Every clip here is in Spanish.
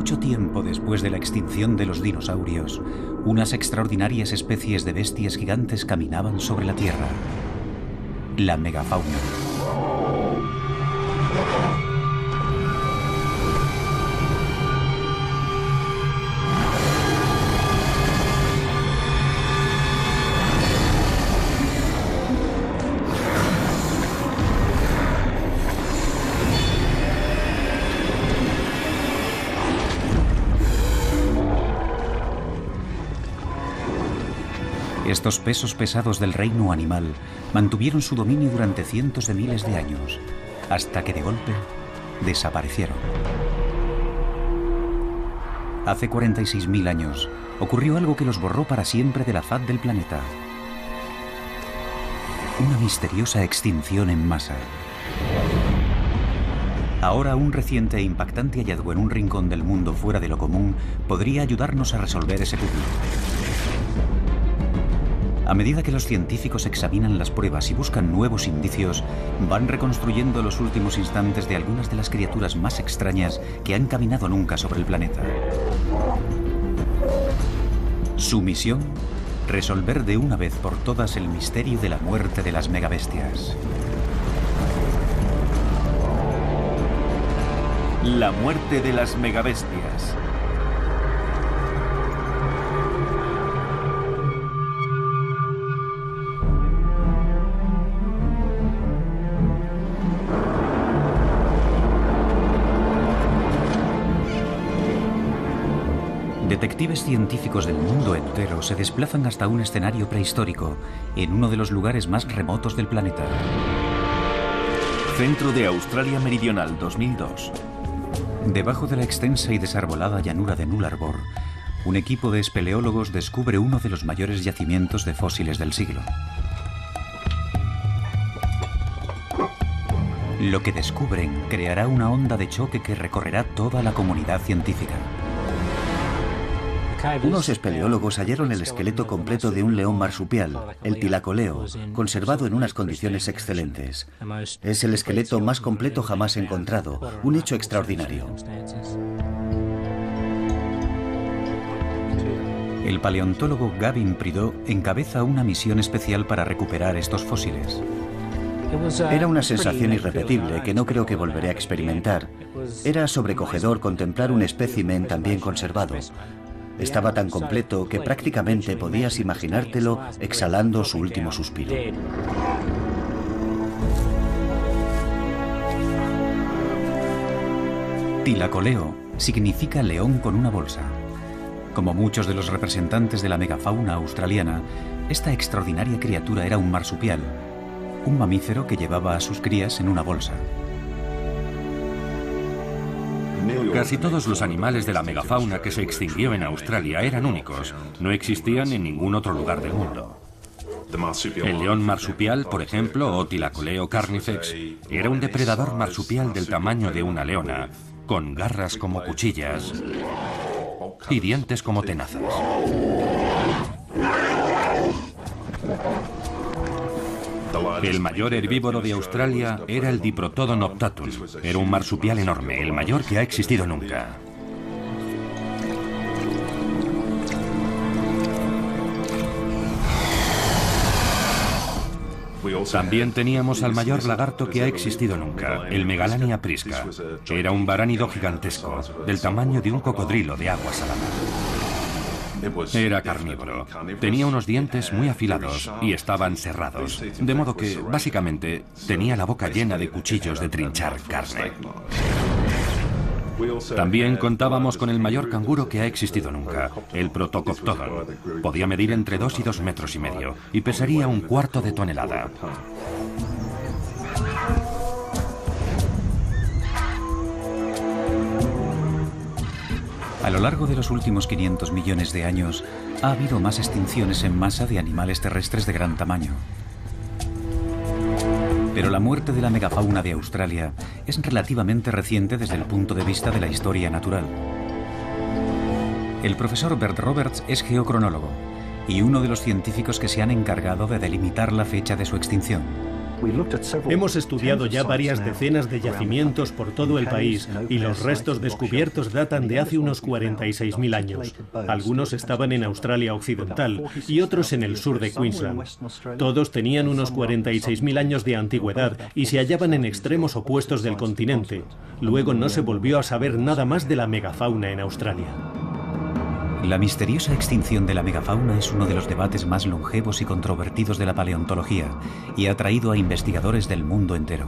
Mucho tiempo después de la extinción de los dinosaurios, unas extraordinarias especies de bestias gigantes caminaban sobre la Tierra. La megafauna. Estos pesos pesados del reino animal mantuvieron su dominio durante cientos de miles de años, hasta que de golpe desaparecieron. Hace 46.000 años ocurrió algo que los borró para siempre de la faz del planeta. Una misteriosa extinción en masa. Ahora un reciente e impactante hallazgo en un rincón del mundo fuera de lo común podría ayudarnos a resolver ese puzzle. A medida que los científicos examinan las pruebas y buscan nuevos indicios, van reconstruyendo los últimos instantes de algunas de las criaturas más extrañas que han caminado nunca sobre el planeta. Su misión: resolver de una vez por todas el misterio de la muerte de las megabestias. La muerte de las megabestias. Detectives científicos del mundo entero se desplazan hasta un escenario prehistórico en uno de los lugares más remotos del planeta. Centro de Australia Meridional, 2002. Debajo de la extensa y desarbolada llanura de Nullarbor, un equipo de espeleólogos descubre uno de los mayores yacimientos de fósiles del siglo. Lo que descubren creará una onda de choque que recorrerá toda la comunidad científica. Unos espeleólogos hallaron el esqueleto completo de un león marsupial, el tilacoleo, conservado en unas condiciones excelentes. Es el esqueleto más completo jamás encontrado, un hecho extraordinario. El paleontólogo Gavin Prideaux encabeza una misión especial para recuperar estos fósiles. Era una sensación irrepetible que no creo que volveré a experimentar. Era sobrecogedor contemplar un espécimen tan bien conservado. Estaba tan completo que prácticamente podías imaginártelo exhalando su último suspiro. Tilacoleo significa león con una bolsa. Como muchos de los representantes de la megafauna australiana, esta extraordinaria criatura era un marsupial, un mamífero que llevaba a sus crías en una bolsa. Casi todos los animales de la megafauna que se extinguió en Australia eran únicos. No existían en ningún otro lugar del mundo. El león marsupial, por ejemplo, o Tilacoleo carnifex, era un depredador marsupial del tamaño de una leona, con garras como cuchillas y dientes como tenazas. El mayor herbívoro de Australia era el Diprotodon optatum. Era un marsupial enorme, el mayor que ha existido nunca. También teníamos al mayor lagarto que ha existido nunca, el Megalania prisca. Era un varánido gigantesco, del tamaño de un cocodrilo de agua salada. Era carnívoro. Tenía unos dientes muy afilados y estaban cerrados, de modo que, básicamente, tenía la boca llena de cuchillos de trinchar carne. También contábamos con el mayor canguro que ha existido nunca, el Protocoptodon. Podía medir entre 2 y 2,5 metros y pesaría 1/4 de tonelada. A lo largo de los últimos 500 millones de años, ha habido más extinciones en masa de animales terrestres de gran tamaño. Pero la muerte de la megafauna de Australia es relativamente reciente desde el punto de vista de la historia natural. El profesor Bert Roberts es geocronólogo y uno de los científicos que se han encargado de delimitar la fecha de su extinción. Hemos estudiado ya varias decenas de yacimientos por todo el país y los restos descubiertos datan de hace unos 46.000 años. Algunos estaban en Australia Occidental y otros en el sur de Queensland. Todos tenían unos 46.000 años de antigüedad y se hallaban en extremos opuestos del continente. Luego no se volvió a saber nada más de la megafauna en Australia. La misteriosa extinción de la megafauna es uno de los debates más longevos y controvertidos de la paleontología y ha atraído a investigadores del mundo entero.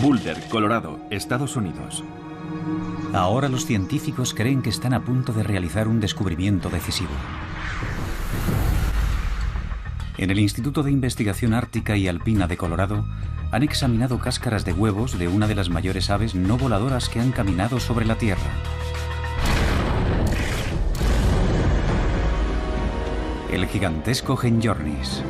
Boulder, Colorado, Estados Unidos. Ahora los científicos creen que están a punto de realizar un descubrimiento decisivo. En el Instituto de Investigación Ártica y Alpina de Colorado han examinado cáscaras de huevos de una de las mayores aves no voladoras que han caminado sobre la Tierra. El gigantesco Genyornis.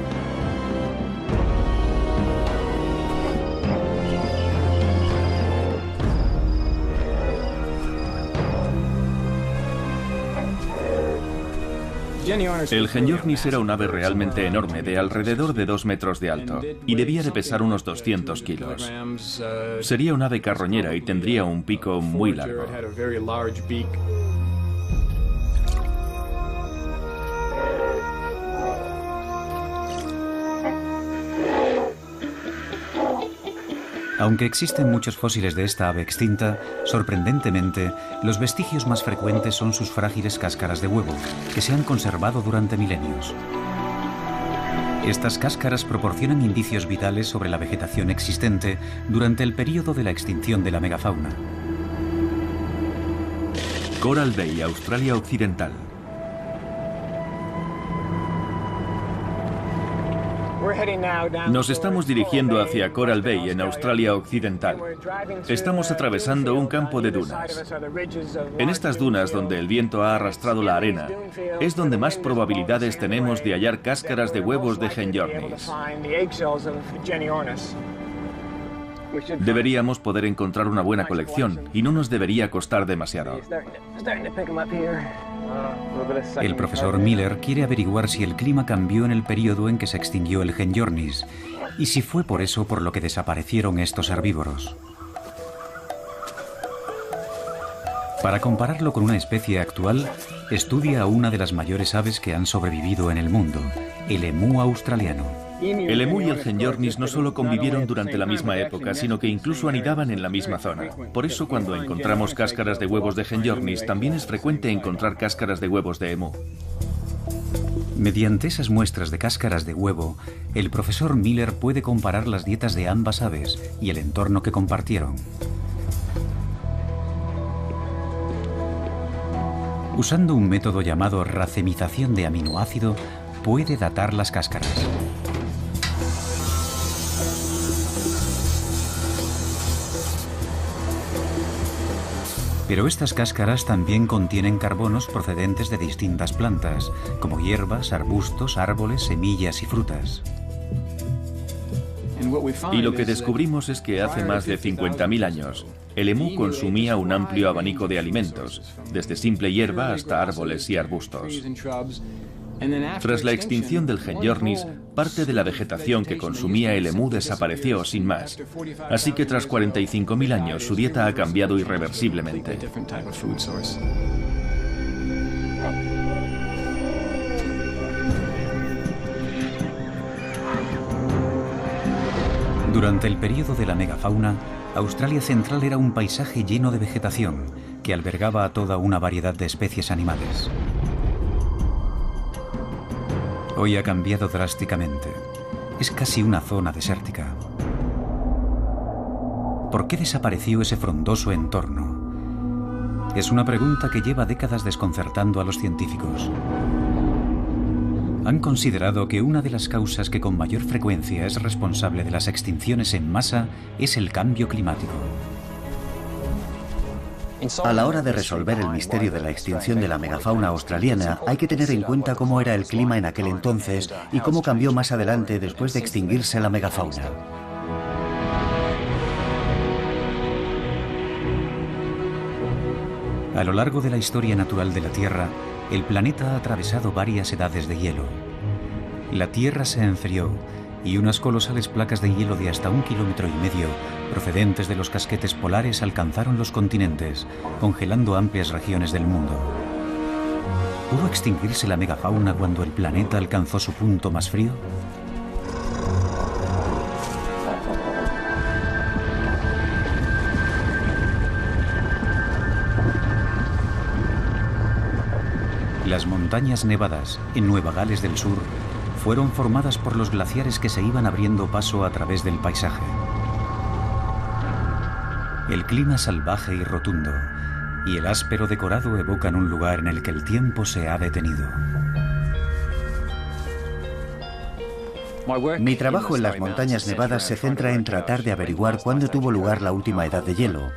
El Genyornis era un ave realmente enorme, de alrededor de 2 metros de alto, y debía de pesar unos 200 kilos. Sería un ave carroñera y tendría un pico muy largo. Aunque existen muchos fósiles de esta ave extinta, sorprendentemente, los vestigios más frecuentes son sus frágiles cáscaras de huevo, que se han conservado durante milenios. Estas cáscaras proporcionan indicios vitales sobre la vegetación existente durante el período de la extinción de la megafauna. Coral Bay, Australia Occidental. Nos estamos dirigiendo hacia Coral Bay, en Australia Occidental. Estamos atravesando un campo de dunas. En estas dunas, donde el viento ha arrastrado la arena, es donde más probabilidades tenemos de hallar cáscaras de huevos de Genyornis. Deberíamos poder encontrar una buena colección y no nos debería costar demasiado. El profesor Miller quiere averiguar si el clima cambió en el periodo en que se extinguió el Genyornis y si fue por eso por lo que desaparecieron estos herbívoros. Para compararlo con una especie actual, estudia a una de las mayores aves que han sobrevivido en el mundo, el emú australiano. El emú y el Genyornis no solo convivieron durante la misma época, sino que incluso anidaban en la misma zona. Por eso, cuando encontramos cáscaras de huevos de Genyornis, también es frecuente encontrar cáscaras de huevos de emú. Mediante esas muestras de cáscaras de huevo, el profesor Miller puede comparar las dietas de ambas aves y el entorno que compartieron. Usando un método llamado racemización de aminoácido, puede datar las cáscaras. Pero estas cáscaras también contienen carbonos procedentes de distintas plantas, como hierbas, arbustos, árboles, semillas y frutas. Y lo que descubrimos es que hace más de 50.000 años, el emú consumía un amplio abanico de alimentos, desde simple hierba hasta árboles y arbustos. Tras la extinción del Genyornis, parte de la vegetación que consumía el emú desapareció sin más. Así que tras 45.000 años su dieta ha cambiado irreversiblemente. Durante el período de la megafauna, Australia Central era un paisaje lleno de vegetación que albergaba a toda una variedad de especies animales. Hoy ha cambiado drásticamente. Es casi una zona desértica. ¿Por qué desapareció ese frondoso entorno? Es una pregunta que lleva décadas desconcertando a los científicos. Han considerado que una de las causas que con mayor frecuencia es responsable de las extinciones en masa es el cambio climático. A la hora de resolver el misterio de la extinción de la megafauna australiana, hay que tener en cuenta cómo era el clima en aquel entonces y cómo cambió más adelante después de extinguirse la megafauna. A lo largo de la historia natural de la Tierra, el planeta ha atravesado varias edades de hielo. La Tierra se enfrió y unas colosales placas de hielo de hasta 1,5 kilómetros, procedentes de los casquetes polares, alcanzaron los continentes, congelando amplias regiones del mundo. ¿Pudo extinguirse la megafauna cuando el planeta alcanzó su punto más frío? Las montañas nevadas en Nueva Gales del Sur fueron formadas por los glaciares que se iban abriendo paso a través del paisaje. El clima salvaje y rotundo y el áspero decorado evocan un lugar en el que el tiempo se ha detenido. Mi trabajo en las montañas nevadas se centra en tratar de averiguar cuándo tuvo lugar la última edad de hielo.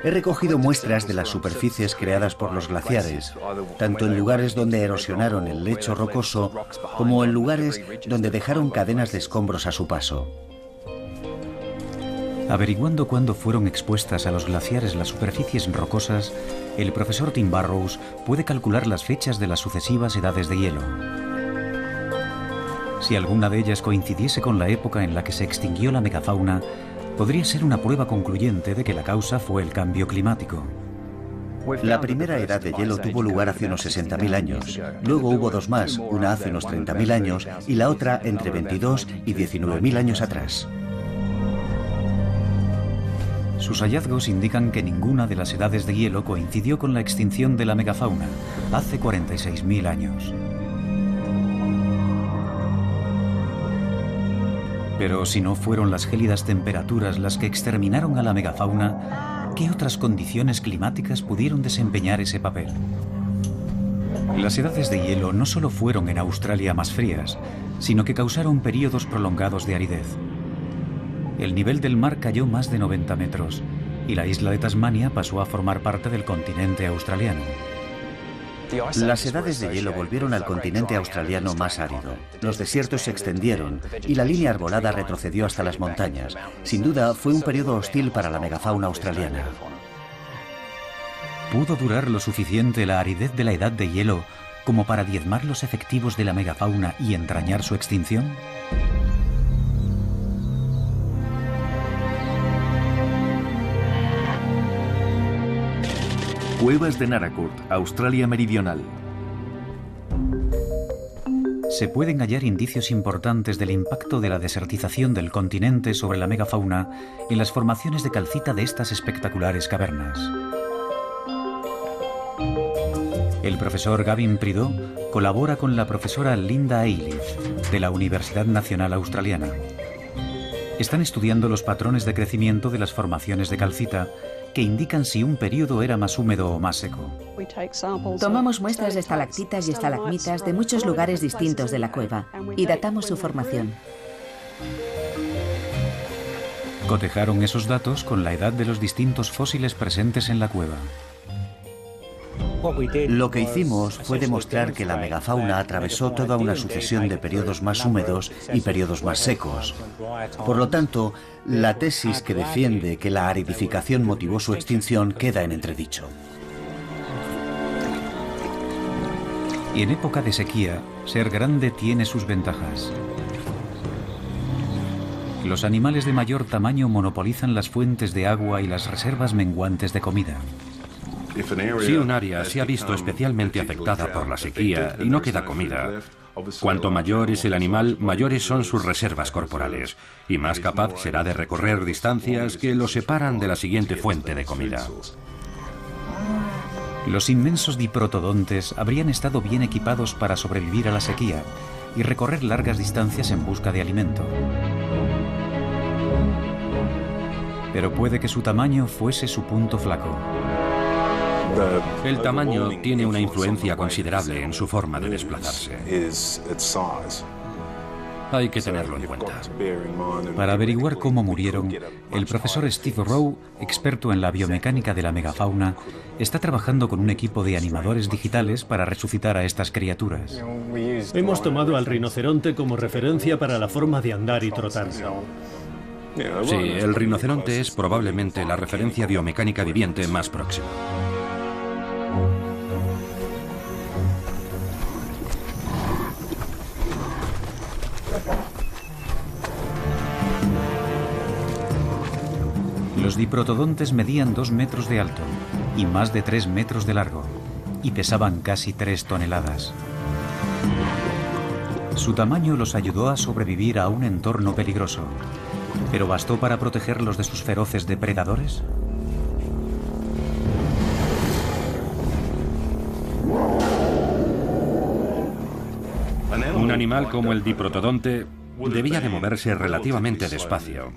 He recogido muestras de las superficies creadas por los glaciares, tanto en lugares donde erosionaron el lecho rocoso como en lugares donde dejaron cadenas de escombros a su paso. Averiguando cuándo fueron expuestas a los glaciares las superficies rocosas, el profesor Tim Burrows puede calcular las fechas de las sucesivas edades de hielo. Si alguna de ellas coincidiese con la época en la que se extinguió la megafauna, podría ser una prueba concluyente de que la causa fue el cambio climático. La primera edad de hielo tuvo lugar hace unos 60.000 años. Luego hubo dos más, una hace unos 30.000 años y la otra entre 22 y 19.000 años atrás. Sus hallazgos indican que ninguna de las edades de hielo coincidió con la extinción de la megafauna hace 46.000 años. Pero si no fueron las gélidas temperaturas las que exterminaron a la megafauna, ¿qué otras condiciones climáticas pudieron desempeñar ese papel? Las edades de hielo no solo fueron en Australia más frías, sino que causaron periodos prolongados de aridez. El nivel del mar cayó más de 90 metros y la isla de Tasmania pasó a formar parte del continente australiano. Las edades de hielo volvieron al continente australiano más árido. Los desiertos se extendieron y la línea arbolada retrocedió hasta las montañas. Sin duda, fue un periodo hostil para la megafauna australiana. ¿Pudo durar lo suficiente la aridez de la edad de hielo como para diezmar los efectivos de la megafauna y entrañar su extinción? Cuevas de Naracoorte, Australia Meridional. Se pueden hallar indicios importantes del impacto de la desertización del continente sobre la megafauna en las formaciones de calcita de estas espectaculares cavernas. El profesor Gavin Prideaux colabora con la profesora Linda Eilif, de la Universidad Nacional Australiana. Están estudiando los patrones de crecimiento de las formaciones de calcita que indican si un período era más húmedo o más seco. Tomamos muestras de estalactitas y estalagmitas de muchos lugares distintos de la cueva y datamos su formación. Cotejaron esos datos con la edad de los distintos fósiles presentes en la cueva. Lo que hicimos fue demostrar que la megafauna atravesó toda una sucesión de periodos más húmedos y periodos más secos. Por lo tanto, la tesis que defiende que la aridificación motivó su extinción queda en entredicho. Y en época de sequía, ser grande tiene sus ventajas. Los animales de mayor tamaño monopolizan las fuentes de agua y las reservas menguantes de comida. Si un área se ha visto especialmente afectada por la sequía y no queda comida, cuanto mayor es el animal, mayores son sus reservas corporales y más capaz será de recorrer distancias que lo separan de la siguiente fuente de comida. Los inmensos diprotodontes habrían estado bien equipados para sobrevivir a la sequía y recorrer largas distancias en busca de alimento. Pero puede que su tamaño fuese su punto flaco. El tamaño tiene una influencia considerable en su forma de desplazarse. Hay que tenerlo en cuenta. Para averiguar cómo murieron, el profesor Steve Rowe, experto en la biomecánica de la megafauna, está trabajando con un equipo de animadores digitales para resucitar a estas criaturas. Hemos tomado al rinoceronte como referencia para la forma de andar y trotar. Sí, el rinoceronte es probablemente la referencia biomecánica viviente más próxima. Los diprotodontes medían 2 metros de alto y más de 3 metros de largo, y pesaban casi 3 toneladas. Su tamaño los ayudó a sobrevivir a un entorno peligroso, pero ¿bastó para protegerlos de sus feroces depredadores? Un animal como el diprotodonte debía de moverse relativamente despacio,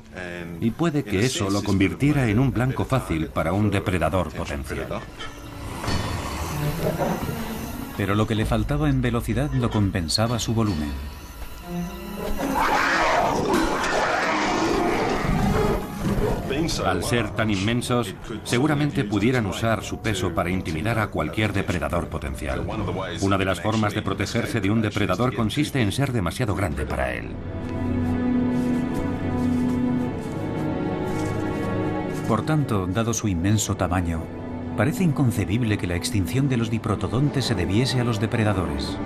y puede que eso lo convirtiera en un blanco fácil para un depredador potencial. Pero lo que le faltaba en velocidad lo compensaba su volumen. Al ser tan inmensos, seguramente pudieran usar su peso para intimidar a cualquier depredador potencial. Una de las formas de protegerse de un depredador consiste en ser demasiado grande para él. Por tanto, dado su inmenso tamaño, parece inconcebible que la extinción de los diprotodontes se debiese a los depredadores.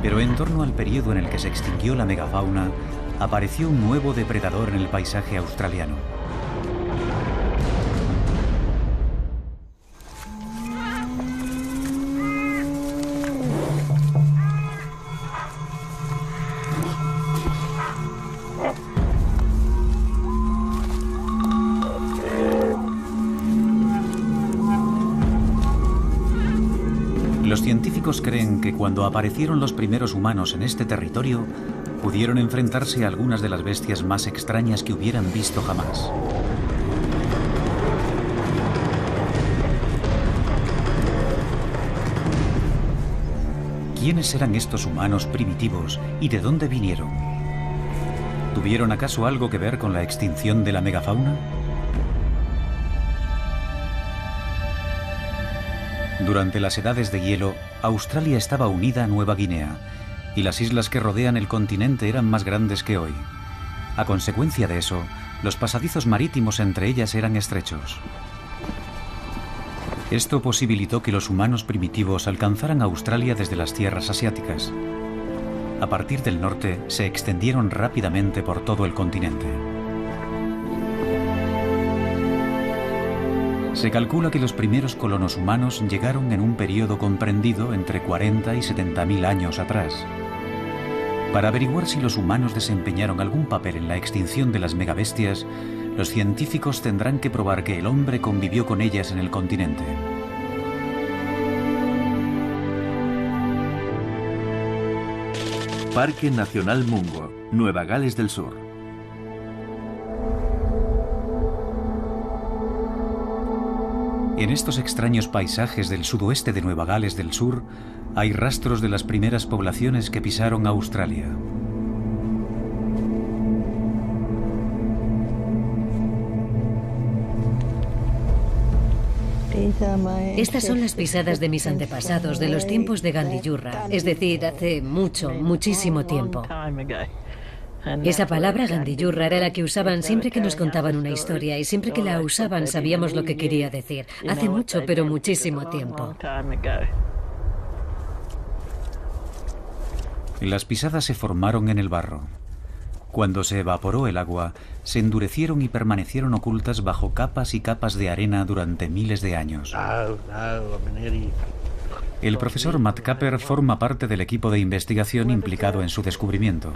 Pero en torno al periodo en el que se extinguió la megafauna, apareció un nuevo depredador en el paisaje australiano. Los científicos creen que cuando aparecieron los primeros humanos en este territorio, pudieron enfrentarse a algunas de las bestias más extrañas que hubieran visto jamás. ¿Quiénes eran estos humanos primitivos y de dónde vinieron? ¿Tuvieron acaso algo que ver con la extinción de la megafauna? Durante las edades de hielo, Australia estaba unida a Nueva Guinea, y las islas que rodean el continente eran más grandes que hoy. A consecuencia de eso, los pasadizos marítimos entre ellas eran estrechos. Esto posibilitó que los humanos primitivos alcanzaran Australia desde las tierras asiáticas. A partir del norte, se extendieron rápidamente por todo el continente. Se calcula que los primeros colonos humanos llegaron en un periodo comprendido entre 40 y 70.000 años atrás. Para averiguar si los humanos desempeñaron algún papel en la extinción de las megabestias, los científicos tendrán que probar que el hombre convivió con ellas en el continente. Parque Nacional Mungo, Nueva Gales del Sur. En estos extraños paisajes del sudoeste de Nueva Gales del Sur, hay rastros de las primeras poblaciones que pisaron Australia. Estas son las pisadas de mis antepasados de los tiempos de Gandiyurra, es decir, hace muchísimo tiempo. Esa palabra Gandiyurra era la que usaban siempre que nos contaban una historia, y siempre que la usaban sabíamos lo que quería decir. Hace mucho, pero muchísimo tiempo. Las pisadas se formaron en el barro. Cuando se evaporó el agua, se endurecieron y permanecieron ocultas bajo capas y capas de arena durante miles de años. El profesor Matt Capper forma parte del equipo de investigación implicado en su descubrimiento.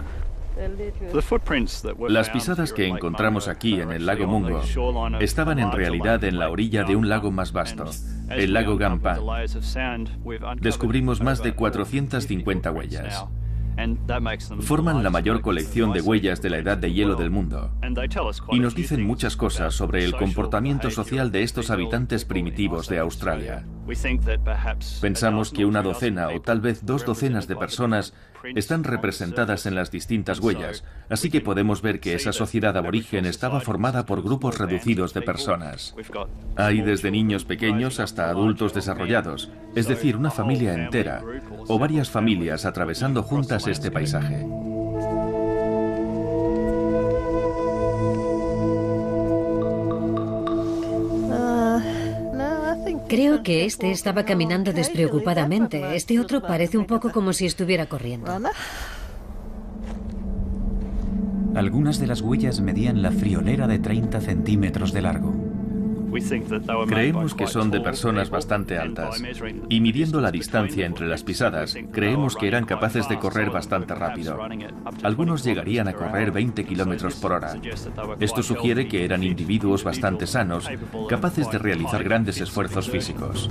Las pisadas que encontramos aquí en el lago Mungo estaban en realidad en la orilla de un lago más vasto, el lago Gampan. Descubrimos más de 450 huellas. Forman la mayor colección de huellas de la edad de hielo del mundo y nos dicen muchas cosas sobre el comportamiento social de estos habitantes primitivos de Australia. Pensamos que una docena o tal vez 2 docenas de personas están representadas en las distintas huellas, así que podemos ver que esa sociedad aborigen estaba formada por grupos reducidos de personas. Hay desde niños pequeños hasta adultos desarrollados, es decir, una familia entera, o varias familias atravesando juntas este paisaje. Creo que este estaba caminando despreocupadamente. Este otro parece un poco como si estuviera corriendo. Algunas de las huellas medían la friolera de 30 centímetros de largo. Creemos que son de personas bastante altas, y midiendo la distancia entre las pisadas, creemos que eran capaces de correr bastante rápido. Algunos llegarían a correr 20 kilómetros por hora. Esto sugiere que eran individuos bastante sanos, capaces de realizar grandes esfuerzos físicos.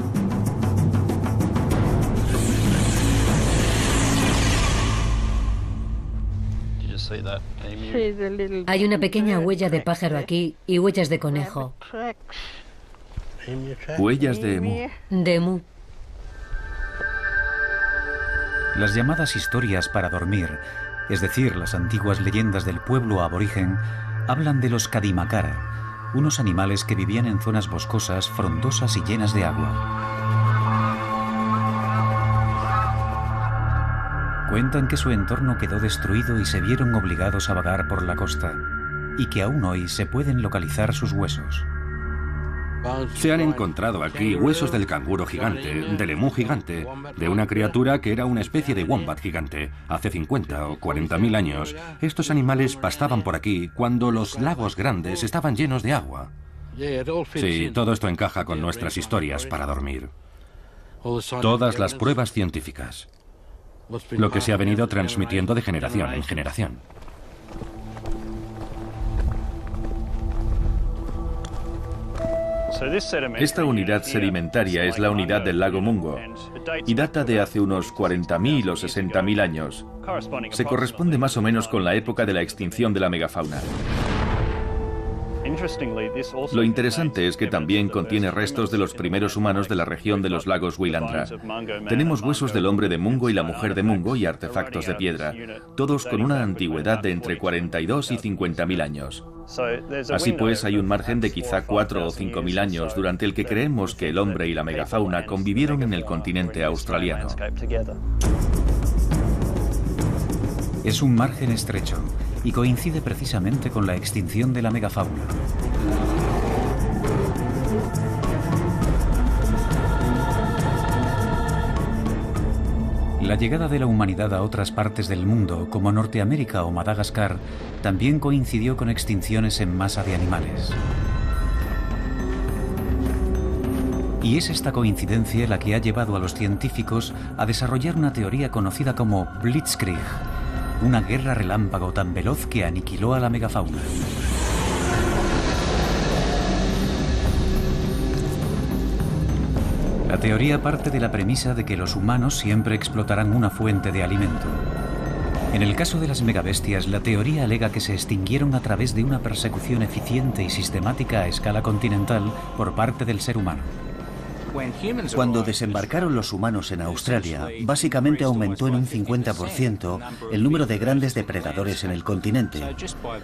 Hay una pequeña huella de pájaro aquí y huellas de conejo. Huellas de emú. De emú. Las llamadas historias para dormir, es decir, las antiguas leyendas del pueblo aborigen, hablan de los Kadimakara, unos animales que vivían en zonas boscosas, frondosas y llenas de agua. Cuentan que su entorno quedó destruido y se vieron obligados a vagar por la costa, y que aún hoy se pueden localizar sus huesos. Se han encontrado aquí huesos del canguro gigante, del emú gigante, de una criatura que era una especie de wombat gigante. Hace 50 o 40.000 años, estos animales pastaban por aquí cuando los lagos grandes estaban llenos de agua. Sí, todo esto encaja con nuestras historias para dormir. Todas las pruebas científicas. Lo que se ha venido transmitiendo de generación en generación. Esta unidad sedimentaria es la unidad del lago Mungo y data de hace unos 40.000 o 60.000 años. Se corresponde más o menos con la época de la extinción de la megafauna. Lo interesante es que también contiene restos de los primeros humanos de la región de los lagos Willandra. Tenemos huesos del hombre de Mungo y la mujer de Mungo y artefactos de piedra, todos con una antigüedad de entre 42 y 50.000 años. Así pues, hay un margen de quizá 4 o 5.000 años durante el que creemos que el hombre y la megafauna convivieron en el continente australiano. Es un margen estrecho y coincide precisamente con la extinción de la megafauna. La llegada de la humanidad a otras partes del mundo, como Norteamérica o Madagascar, también coincidió con extinciones en masa de animales. Y es esta coincidencia la que ha llevado a los científicos a desarrollar una teoría conocida como Blitzkrieg, una guerra relámpago tan veloz que aniquiló a la megafauna. La teoría parte de la premisa de que los humanos siempre explotarán una fuente de alimento. En el caso de las megabestias, la teoría alega que se extinguieron a través de una persecución eficiente y sistemática a escala continental por parte del ser humano. Cuando desembarcaron los humanos en Australia, básicamente aumentó en un 50% el número de grandes depredadores en el continente.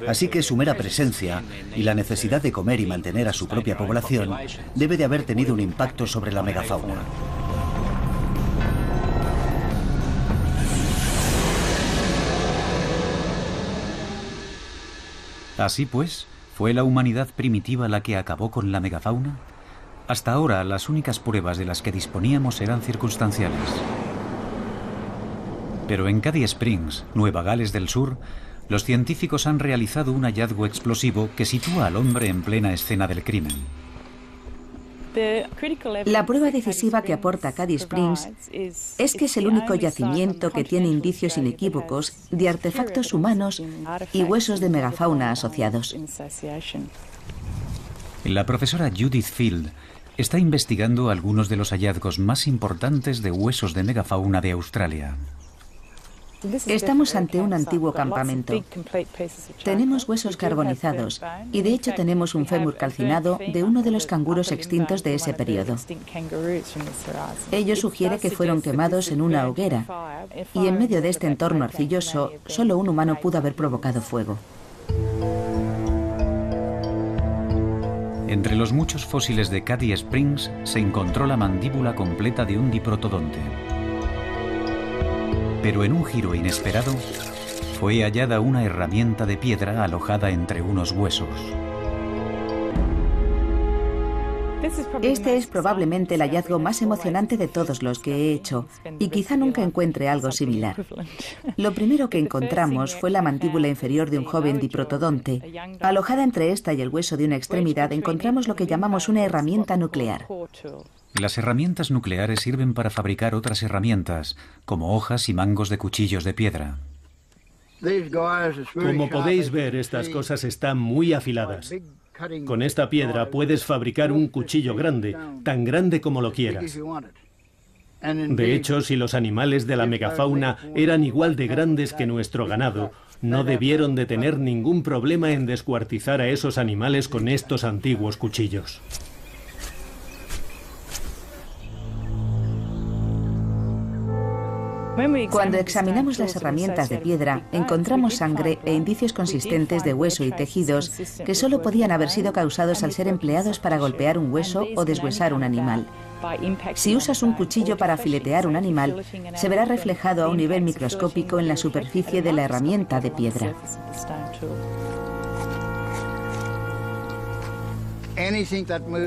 Así que su mera presencia y la necesidad de comer y mantener a su propia población debe de haber tenido un impacto sobre la megafauna. Así pues, ¿fue la humanidad primitiva la que acabó con la megafauna? Hasta ahora, las únicas pruebas de las que disponíamos eran circunstanciales. Pero en Cady Springs, Nueva Gales del Sur, los científicos han realizado un hallazgo explosivo que sitúa al hombre en plena escena del crimen. La prueba decisiva que aporta Cady Springs es que es el único yacimiento que tiene indicios inequívocos de artefactos humanos y huesos de megafauna asociados. La profesora Judith Field está investigando algunos de los hallazgos más importantes de huesos de megafauna de Australia. Estamos ante un antiguo campamento. Tenemos huesos carbonizados y de hecho tenemos un fémur calcinado de uno de los canguros extintos de ese periodo. Ello sugiere que fueron quemados en una hoguera y en medio de este entorno arcilloso solo un humano pudo haber provocado fuego. Entre los muchos fósiles de Cady Springs se encontró la mandíbula completa de un diprotodonte. Pero en un giro inesperado, fue hallada una herramienta de piedra alojada entre unos huesos. Este es probablemente el hallazgo más emocionante de todos los que he hecho, y quizá nunca encuentre algo similar. Lo primero que encontramos fue la mandíbula inferior de un joven diprotodonte. Alojada entre esta y el hueso de una extremidad encontramos lo que llamamos una herramienta nuclear. Las herramientas nucleares sirven para fabricar otras herramientas, como hojas y mangos de cuchillos de piedra. Como podéis ver, estas cosas están muy afiladas. Con esta piedra puedes fabricar un cuchillo grande, tan grande como lo quieras. De hecho, si los animales de la megafauna eran igual de grandes que nuestro ganado, no debieron de tener ningún problema en descuartizar a esos animales con estos antiguos cuchillos. Cuando examinamos las herramientas de piedra, encontramos sangre e indicios consistentes de hueso y tejidos que solo podían haber sido causados al ser empleados para golpear un hueso o deshuesar un animal. Si usas un cuchillo para filetear un animal, se verá reflejado a un nivel microscópico en la superficie de la herramienta de piedra.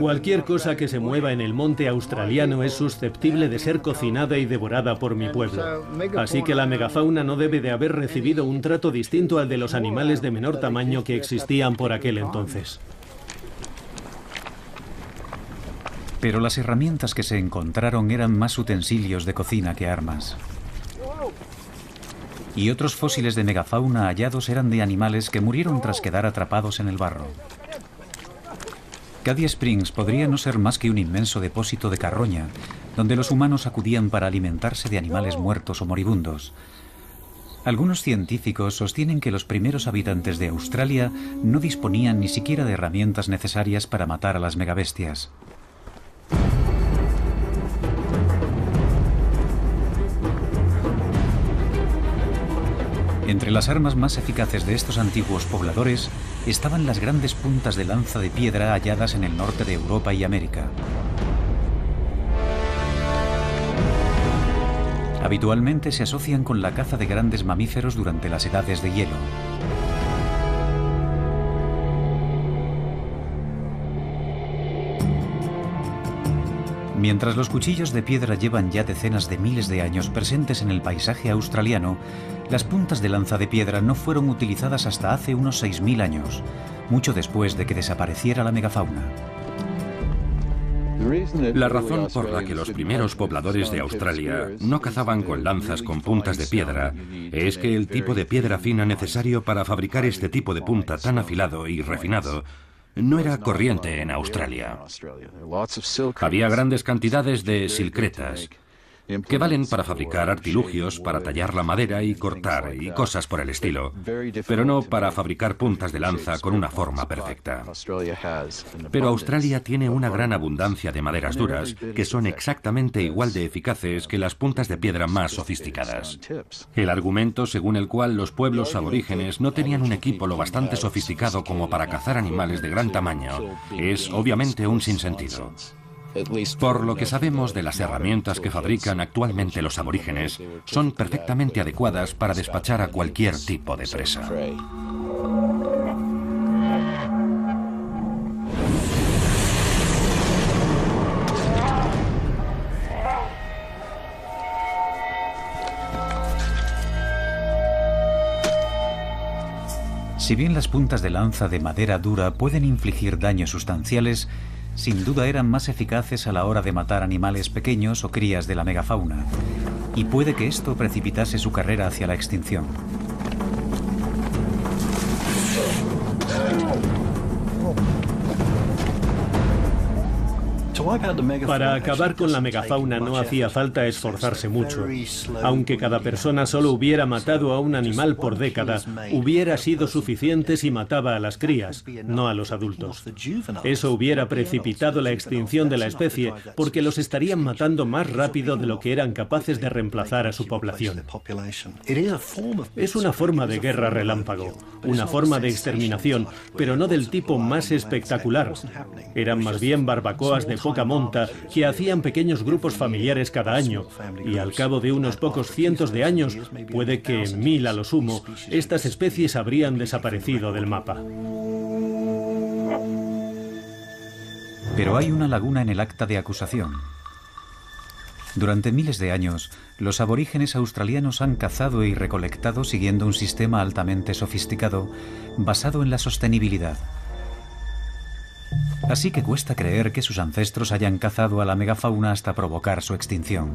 Cualquier cosa que se mueva en el monte australiano es susceptible de ser cocinada y devorada por mi pueblo. Así que la megafauna no debe de haber recibido un trato distinto al de los animales de menor tamaño que existían por aquel entonces. Pero las herramientas que se encontraron eran más utensilios de cocina que armas. Y otros fósiles de megafauna hallados eran de animales que murieron tras quedar atrapados en el barro. Cady Springs podría no ser más que un inmenso depósito de carroña, donde los humanos acudían para alimentarse de animales muertos o moribundos. Algunos científicos sostienen que los primeros habitantes de Australia no disponían ni siquiera de herramientas necesarias para matar a las megabestias. Entre las armas más eficaces de estos antiguos pobladores estaban las grandes puntas de lanza de piedra halladas en el norte de Europa y América. Habitualmente se asocian con la caza de grandes mamíferos durante las edades de hielo. Mientras los cuchillos de piedra llevan ya decenas de miles de años presentes en el paisaje australiano, las puntas de lanza de piedra no fueron utilizadas hasta hace unos 6.000 años, mucho después de que desapareciera la megafauna. La razón por la que los primeros pobladores de Australia no cazaban con lanzas con puntas de piedra es que el tipo de piedra fina necesario para fabricar este tipo de punta tan afilado y refinado no era corriente en Australia. Había grandes cantidades de silcretas, que valen para fabricar artilugios, para tallar la madera y cortar y cosas por el estilo, pero no para fabricar puntas de lanza con una forma perfecta. Pero Australia tiene una gran abundancia de maderas duras que son exactamente igual de eficaces que las puntas de piedra más sofisticadas. El argumento según el cual los pueblos aborígenes no tenían un equipo lo bastante sofisticado como para cazar animales de gran tamaño es obviamente un sinsentido. Por lo que sabemos de las herramientas que fabrican actualmente los aborígenes, son perfectamente adecuadas para despachar a cualquier tipo de presa. Si bien las puntas de lanza de madera dura pueden infligir daños sustanciales, sin duda eran más eficaces a la hora de matar animales pequeños o crías de la megafauna, y puede que esto precipitase su carrera hacia la extinción. Para acabar con la megafauna no hacía falta esforzarse mucho. Aunque cada persona solo hubiera matado a un animal por década, hubiera sido suficiente si mataba a las crías, no a los adultos. Eso hubiera precipitado la extinción de la especie, porque los estarían matando más rápido de lo que eran capaces de reemplazar a su población. Es una forma de guerra relámpago, una forma de exterminación, pero no del tipo más espectacular. Eran más bien barbacoas de poca monta que hacían pequeños grupos familiares cada año, y al cabo de unos pocos cientos de años, puede que 1000 a lo sumo, estas especies habrían desaparecido del mapa. Pero hay una laguna en el acta de acusación. Durante miles de años, los aborígenes australianos han cazado y recolectado siguiendo un sistema altamente sofisticado basado en la sostenibilidad. Así que cuesta creer que sus ancestros hayan cazado a la megafauna hasta provocar su extinción.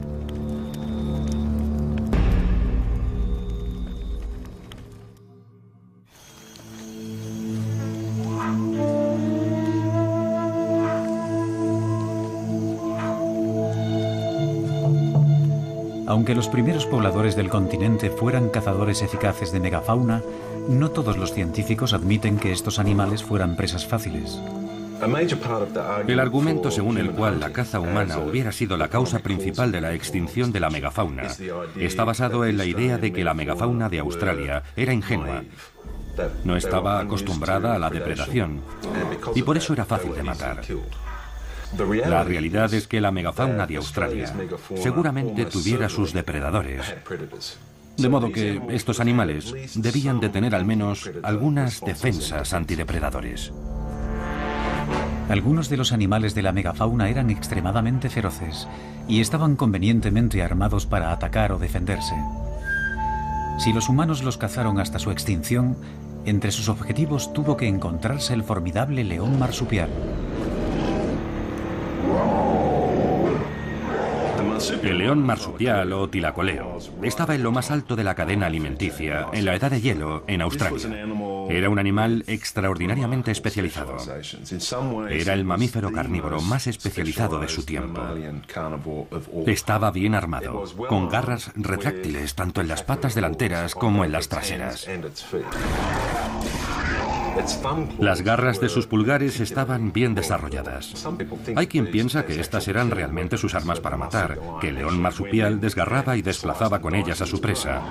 Aunque los primeros pobladores del continente fueran cazadores eficaces de megafauna, no todos los científicos admiten que estos animales fueran presas fáciles. El argumento según el cual la caza humana hubiera sido la causa principal de la extinción de la megafauna está basado en la idea de que la megafauna de Australia era ingenua, no estaba acostumbrada a la depredación y por eso era fácil de matar. La realidad es que la megafauna de Australia seguramente tuviera sus depredadores. De modo que estos animales debían de tener al menos algunas defensas antidepredadores. Algunos de los animales de la megafauna eran extremadamente feroces y estaban convenientemente armados para atacar o defenderse. Si los humanos los cazaron hasta su extinción, entre sus objetivos tuvo que encontrarse el formidable león marsupial. El león marsupial o tilacoleo estaba en lo más alto de la cadena alimenticia en la edad de hielo en Australia. Era un animal extraordinariamente especializado. Era el mamífero carnívoro más especializado de su tiempo. Estaba bien armado, con garras retráctiles tanto en las patas delanteras como en las traseras. Las garras de sus pulgares estaban bien desarrolladas. Hay quien piensa que estas eran realmente sus armas para matar, que el león marsupial desgarraba y desplazaba con ellas a su presa.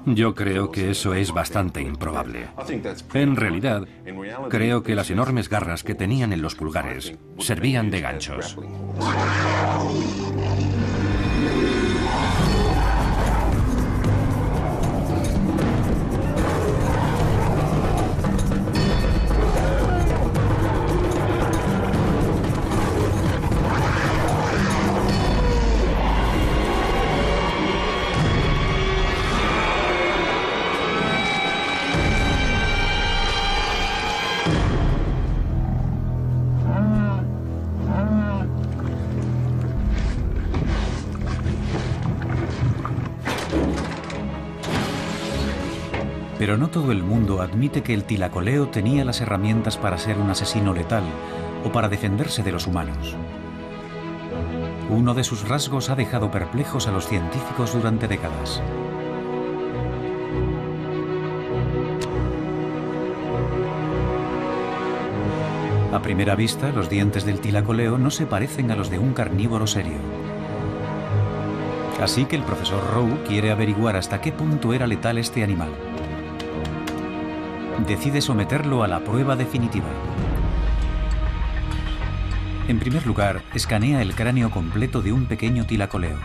Yo creo que eso es bastante improbable. En realidad, creo que las enormes garras que tenían en los pulgares servían de ganchos. Pero no todo el mundo admite que el tilacoleo tenía las herramientas para ser un asesino letal o para defenderse de los humanos. Uno de sus rasgos ha dejado perplejos a los científicos durante décadas. A primera vista, los dientes del tilacoleo no se parecen a los de un carnívoro serio. Así que el profesor Rowe quiere averiguar hasta qué punto era letal este animal. Decide someterlo a la prueba definitiva. En primer lugar, escanea el cráneo completo de un pequeño tilacoleo.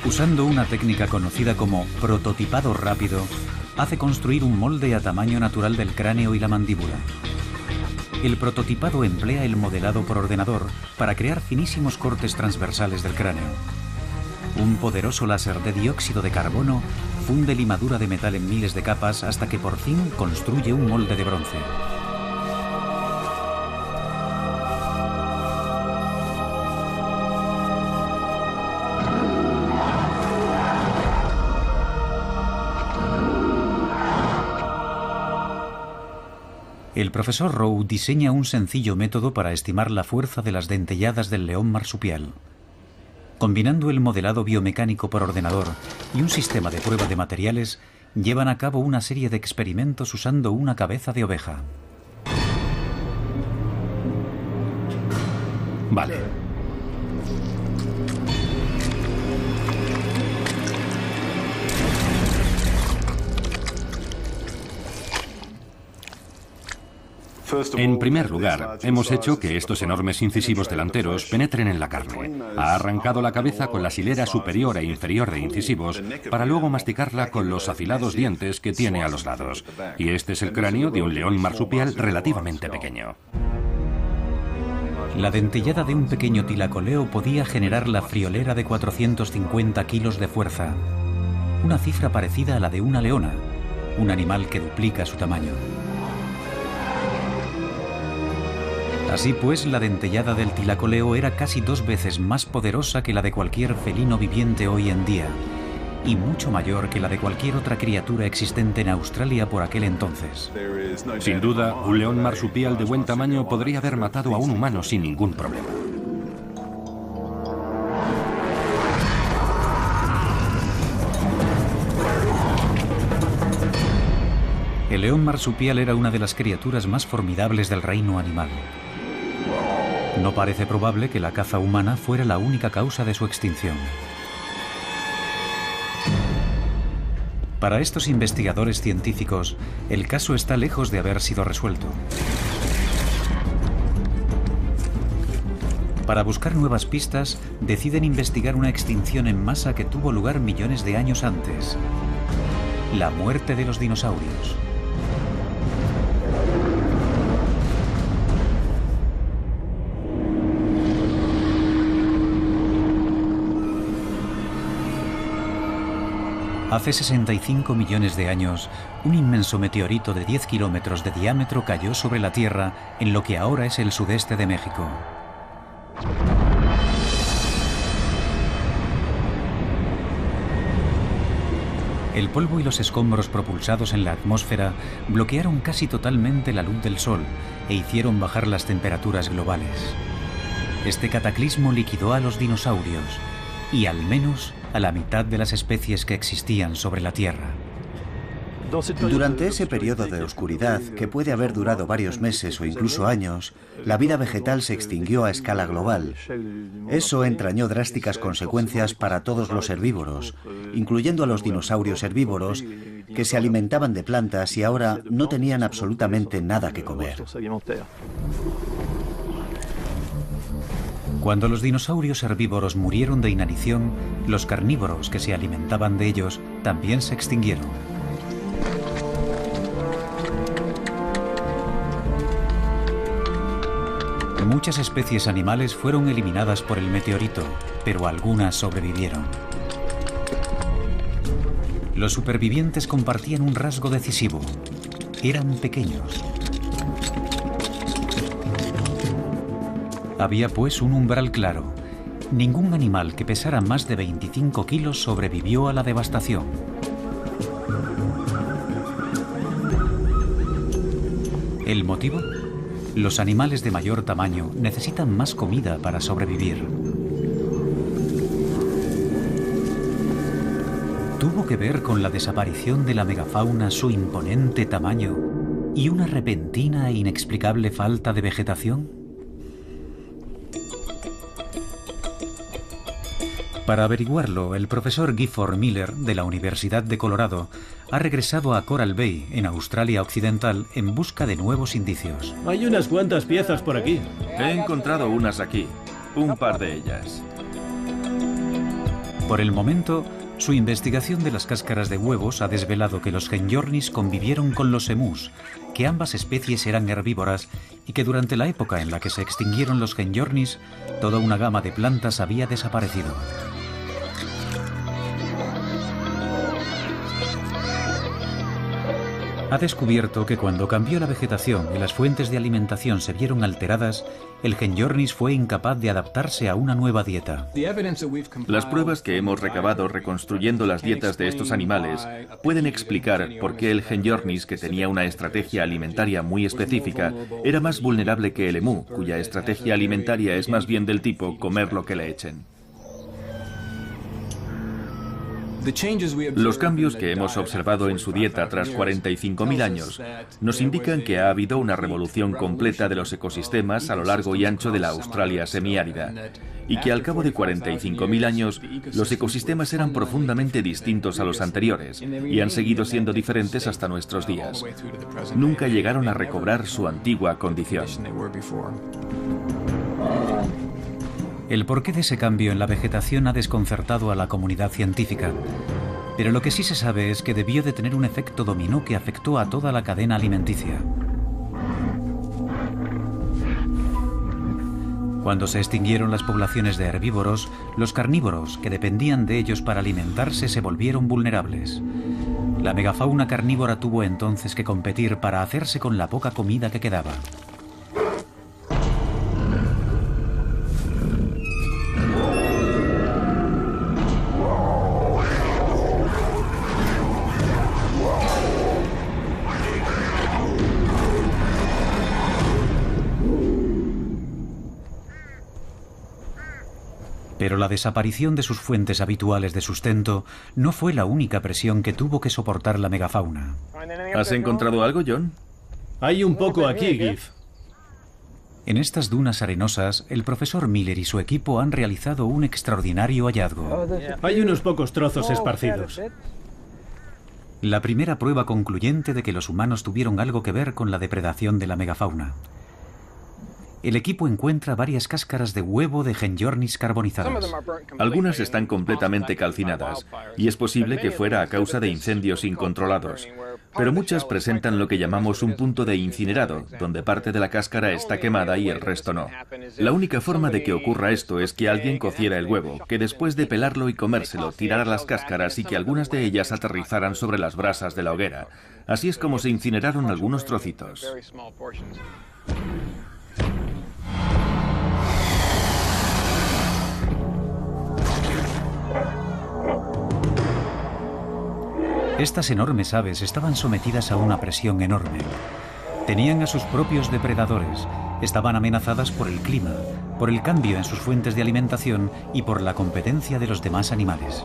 Usando una técnica conocida como prototipado rápido, hace construir un molde a tamaño natural del cráneo y la mandíbula. El prototipado emplea el modelado por ordenador para crear finísimos cortes transversales del cráneo. Un poderoso láser de dióxido de carbono funde limadura de metal en miles de capas hasta que por fin construye un molde de bronce. El profesor Rowe diseña un sencillo método para estimar la fuerza de las dentelladas del león marsupial. Combinando el modelado biomecánico por ordenador y un sistema de prueba de materiales, llevan a cabo una serie de experimentos usando una cabeza de oveja. Vale. En primer lugar, hemos hecho que estos enormes incisivos delanteros penetren en la carne. Ha arrancado la cabeza con la hilera superior e inferior de incisivos para luego masticarla con los afilados dientes que tiene a los lados. Y este es el cráneo de un león marsupial relativamente pequeño. La dentellada de un pequeño tilacoleo podía generar la friolera de 450 kilos de fuerza, una cifra parecida a la de una leona, un animal que duplica su tamaño. Así pues, la dentellada del tilacoleo era casi 2 veces más poderosa que la de cualquier felino viviente hoy en día, y mucho mayor que la de cualquier otra criatura existente en Australia por aquel entonces. Sin duda, un león marsupial de buen tamaño podría haber matado a un humano sin ningún problema. El león marsupial era una de las criaturas más formidables del reino animal. No parece probable que la caza humana fuera la única causa de su extinción. Para estos investigadores científicos, el caso está lejos de haber sido resuelto. Para buscar nuevas pistas, deciden investigar una extinción en masa que tuvo lugar millones de años antes: la muerte de los dinosaurios. Hace 65 millones de años, un inmenso meteorito de 10 kilómetros de diámetro cayó sobre la Tierra en lo que ahora es el sudeste de México. El polvo y los escombros propulsados en la atmósfera bloquearon casi totalmente la luz del Sol e hicieron bajar las temperaturas globales. Este cataclismo liquidó a los dinosaurios y al menos a la mitad de las especies que existían sobre la Tierra. Durante ese periodo de oscuridad, que puede haber durado varios meses o incluso años, la vida vegetal se extinguió a escala global. Eso entrañó drásticas consecuencias para todos los herbívoros, incluyendo a los dinosaurios herbívoros, que se alimentaban de plantas y ahora no tenían absolutamente nada que comer. Cuando los dinosaurios herbívoros murieron de inanición, los carnívoros que se alimentaban de ellos también se extinguieron. Muchas especies animales fueron eliminadas por el meteorito, pero algunas sobrevivieron. Los supervivientes compartían un rasgo decisivo: eran pequeños. Había pues un umbral claro. Ningún animal que pesara más de 25 kilos sobrevivió a la devastación. ¿El motivo? Los animales de mayor tamaño necesitan más comida para sobrevivir. ¿Tuvo que ver con la desaparición de la megafauna su imponente tamaño y una repentina e inexplicable falta de vegetación? Para averiguarlo, el profesor Gifford Miller, de la Universidad de Colorado, ha regresado a Coral Bay, en Australia Occidental, en busca de nuevos indicios. Hay unas cuantas piezas por aquí. He encontrado unas aquí, un par de ellas. Por el momento, su investigación de las cáscaras de huevos ha desvelado que los Genyornis convivieron con los emús, que ambas especies eran herbívoras y que durante la época en la que se extinguieron los Genyornis, toda una gama de plantas había desaparecido. Ha descubierto que cuando cambió la vegetación y las fuentes de alimentación se vieron alteradas, el Genyornis fue incapaz de adaptarse a una nueva dieta. Las pruebas que hemos recabado reconstruyendo las dietas de estos animales pueden explicar por qué el Genyornis, que tenía una estrategia alimentaria muy específica, era más vulnerable que el emú, cuya estrategia alimentaria es más bien del tipo comer lo que le echen. Los cambios que hemos observado en su dieta tras 45.000 años nos indican que ha habido una revolución completa de los ecosistemas a lo largo y ancho de la Australia semiárida, y que al cabo de 45.000 años los ecosistemas eran profundamente distintos a los anteriores y han seguido siendo diferentes hasta nuestros días. Nunca llegaron a recobrar su antigua condición. El porqué de ese cambio en la vegetación ha desconcertado a la comunidad científica, pero lo que sí se sabe es que debió de tener un efecto dominó que afectó a toda la cadena alimenticia. Cuando se extinguieron las poblaciones de herbívoros, los carnívoros, que dependían de ellos para alimentarse, se volvieron vulnerables. La megafauna carnívora tuvo entonces que competir para hacerse con la poca comida que quedaba. Pero la desaparición de sus fuentes habituales de sustento no fue la única presión que tuvo que soportar la megafauna. ¿Has encontrado algo, John? Hay un poco aquí, Giff. En estas dunas arenosas, el profesor Miller y su equipo han realizado un extraordinario hallazgo. Hay unos pocos trozos esparcidos. La primera prueba concluyente de que los humanos tuvieron algo que ver con la depredación de la megafauna. El equipo encuentra varias cáscaras de huevo de Genyornis carbonizadas. Algunas están completamente calcinadas, y es posible que fuera a causa de incendios incontrolados. Pero muchas presentan lo que llamamos un punto de incinerado, donde parte de la cáscara está quemada y el resto no. La única forma de que ocurra esto es que alguien cociera el huevo, que después de pelarlo y comérselo tirara las cáscaras y que algunas de ellas aterrizaran sobre las brasas de la hoguera. Así es como se incineraron algunos trocitos. Estas enormes aves estaban sometidas a una presión enorme. Tenían a sus propios depredadores, estaban amenazadas por el clima, por el cambio en sus fuentes de alimentación y por la competencia de los demás animales.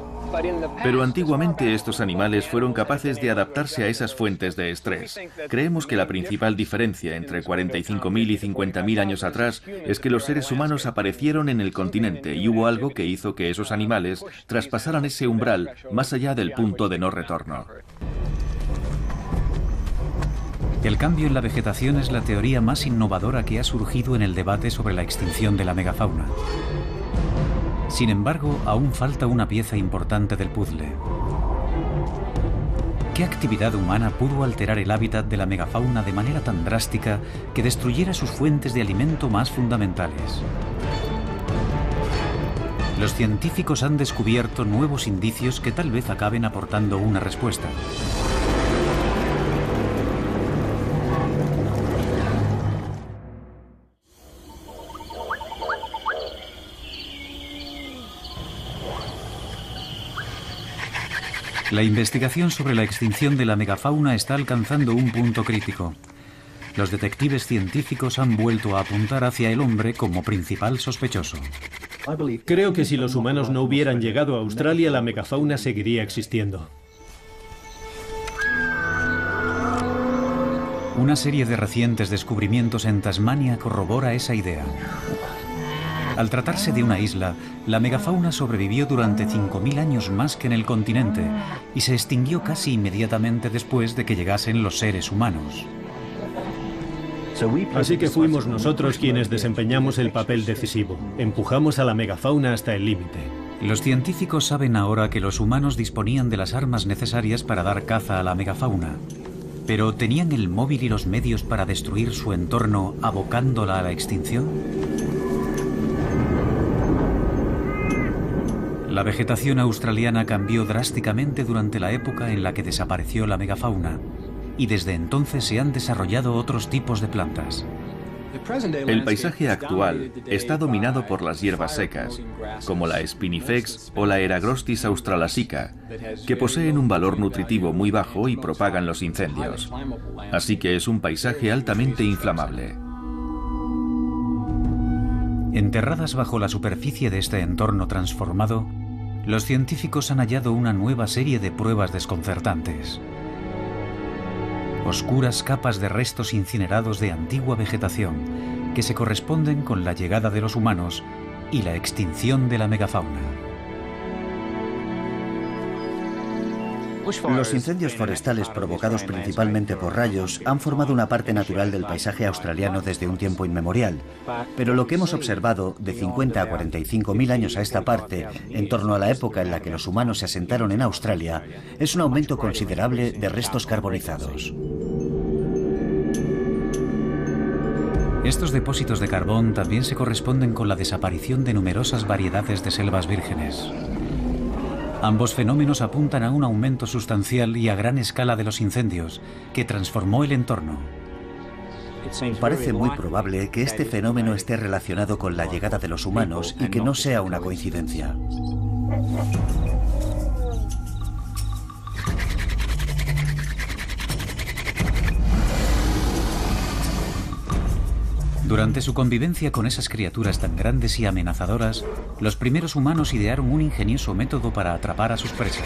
Pero antiguamente estos animales fueron capaces de adaptarse a esas fuentes de estrés. Creemos que la principal diferencia entre 45.000 y 50.000 años atrás es que los seres humanos aparecieron en el continente y hubo algo que hizo que esos animales traspasaran ese umbral más allá del punto de no retorno. El cambio en la vegetación es la teoría más innovadora que ha surgido en el debate sobre la extinción de la megafauna. Sin embargo, aún falta una pieza importante del puzzle. ¿Qué actividad humana pudo alterar el hábitat de la megafauna de manera tan drástica que destruyera sus fuentes de alimento más fundamentales? Los científicos han descubierto nuevos indicios que tal vez acaben aportando una respuesta. La investigación sobre la extinción de la megafauna está alcanzando un punto crítico. Los detectives científicos han vuelto a apuntar hacia el hombre como principal sospechoso. Creo que si los humanos no hubieran llegado a Australia, la megafauna seguiría existiendo. Una serie de recientes descubrimientos en Tasmania corrobora esa idea. Al tratarse de una isla, la megafauna sobrevivió durante 5.000 años más que en el continente y se extinguió casi inmediatamente después de que llegasen los seres humanos. Así que fuimos nosotros quienes desempeñamos el papel decisivo. Empujamos a la megafauna hasta el límite. Los científicos saben ahora que los humanos disponían de las armas necesarias para dar caza a la megafauna. Pero ¿tenían el móvil y los medios para destruir su entorno abocándola a la extinción? La vegetación australiana cambió drásticamente durante la época en la que desapareció la megafauna, y desde entonces se han desarrollado otros tipos de plantas. El paisaje actual está dominado por las hierbas secas, como la Spinifex o la Eragrostis australasica, que poseen un valor nutritivo muy bajo y propagan los incendios. Así que es un paisaje altamente inflamable. Enterradas bajo la superficie de este entorno transformado, los científicos han hallado una nueva serie de pruebas desconcertantes. Oscuras capas de restos incinerados de antigua vegetación que se corresponden con la llegada de los humanos y la extinción de la megafauna. Los incendios forestales provocados principalmente por rayos han formado una parte natural del paisaje australiano desde un tiempo inmemorial, pero lo que hemos observado de 50 a 45.000 años a esta parte, en torno a la época en la que los humanos se asentaron en Australia, es un aumento considerable de restos carbonizados. Estos depósitos de carbón también se corresponden con la desaparición de numerosas variedades de selvas vírgenes. Ambos fenómenos apuntan a un aumento sustancial y a gran escala de los incendios, que transformó el entorno. Parece muy probable que este fenómeno esté relacionado con la llegada de los humanos y que no sea una coincidencia. Durante su convivencia con esas criaturas tan grandes y amenazadoras, los primeros humanos idearon un ingenioso método para atrapar a sus presas.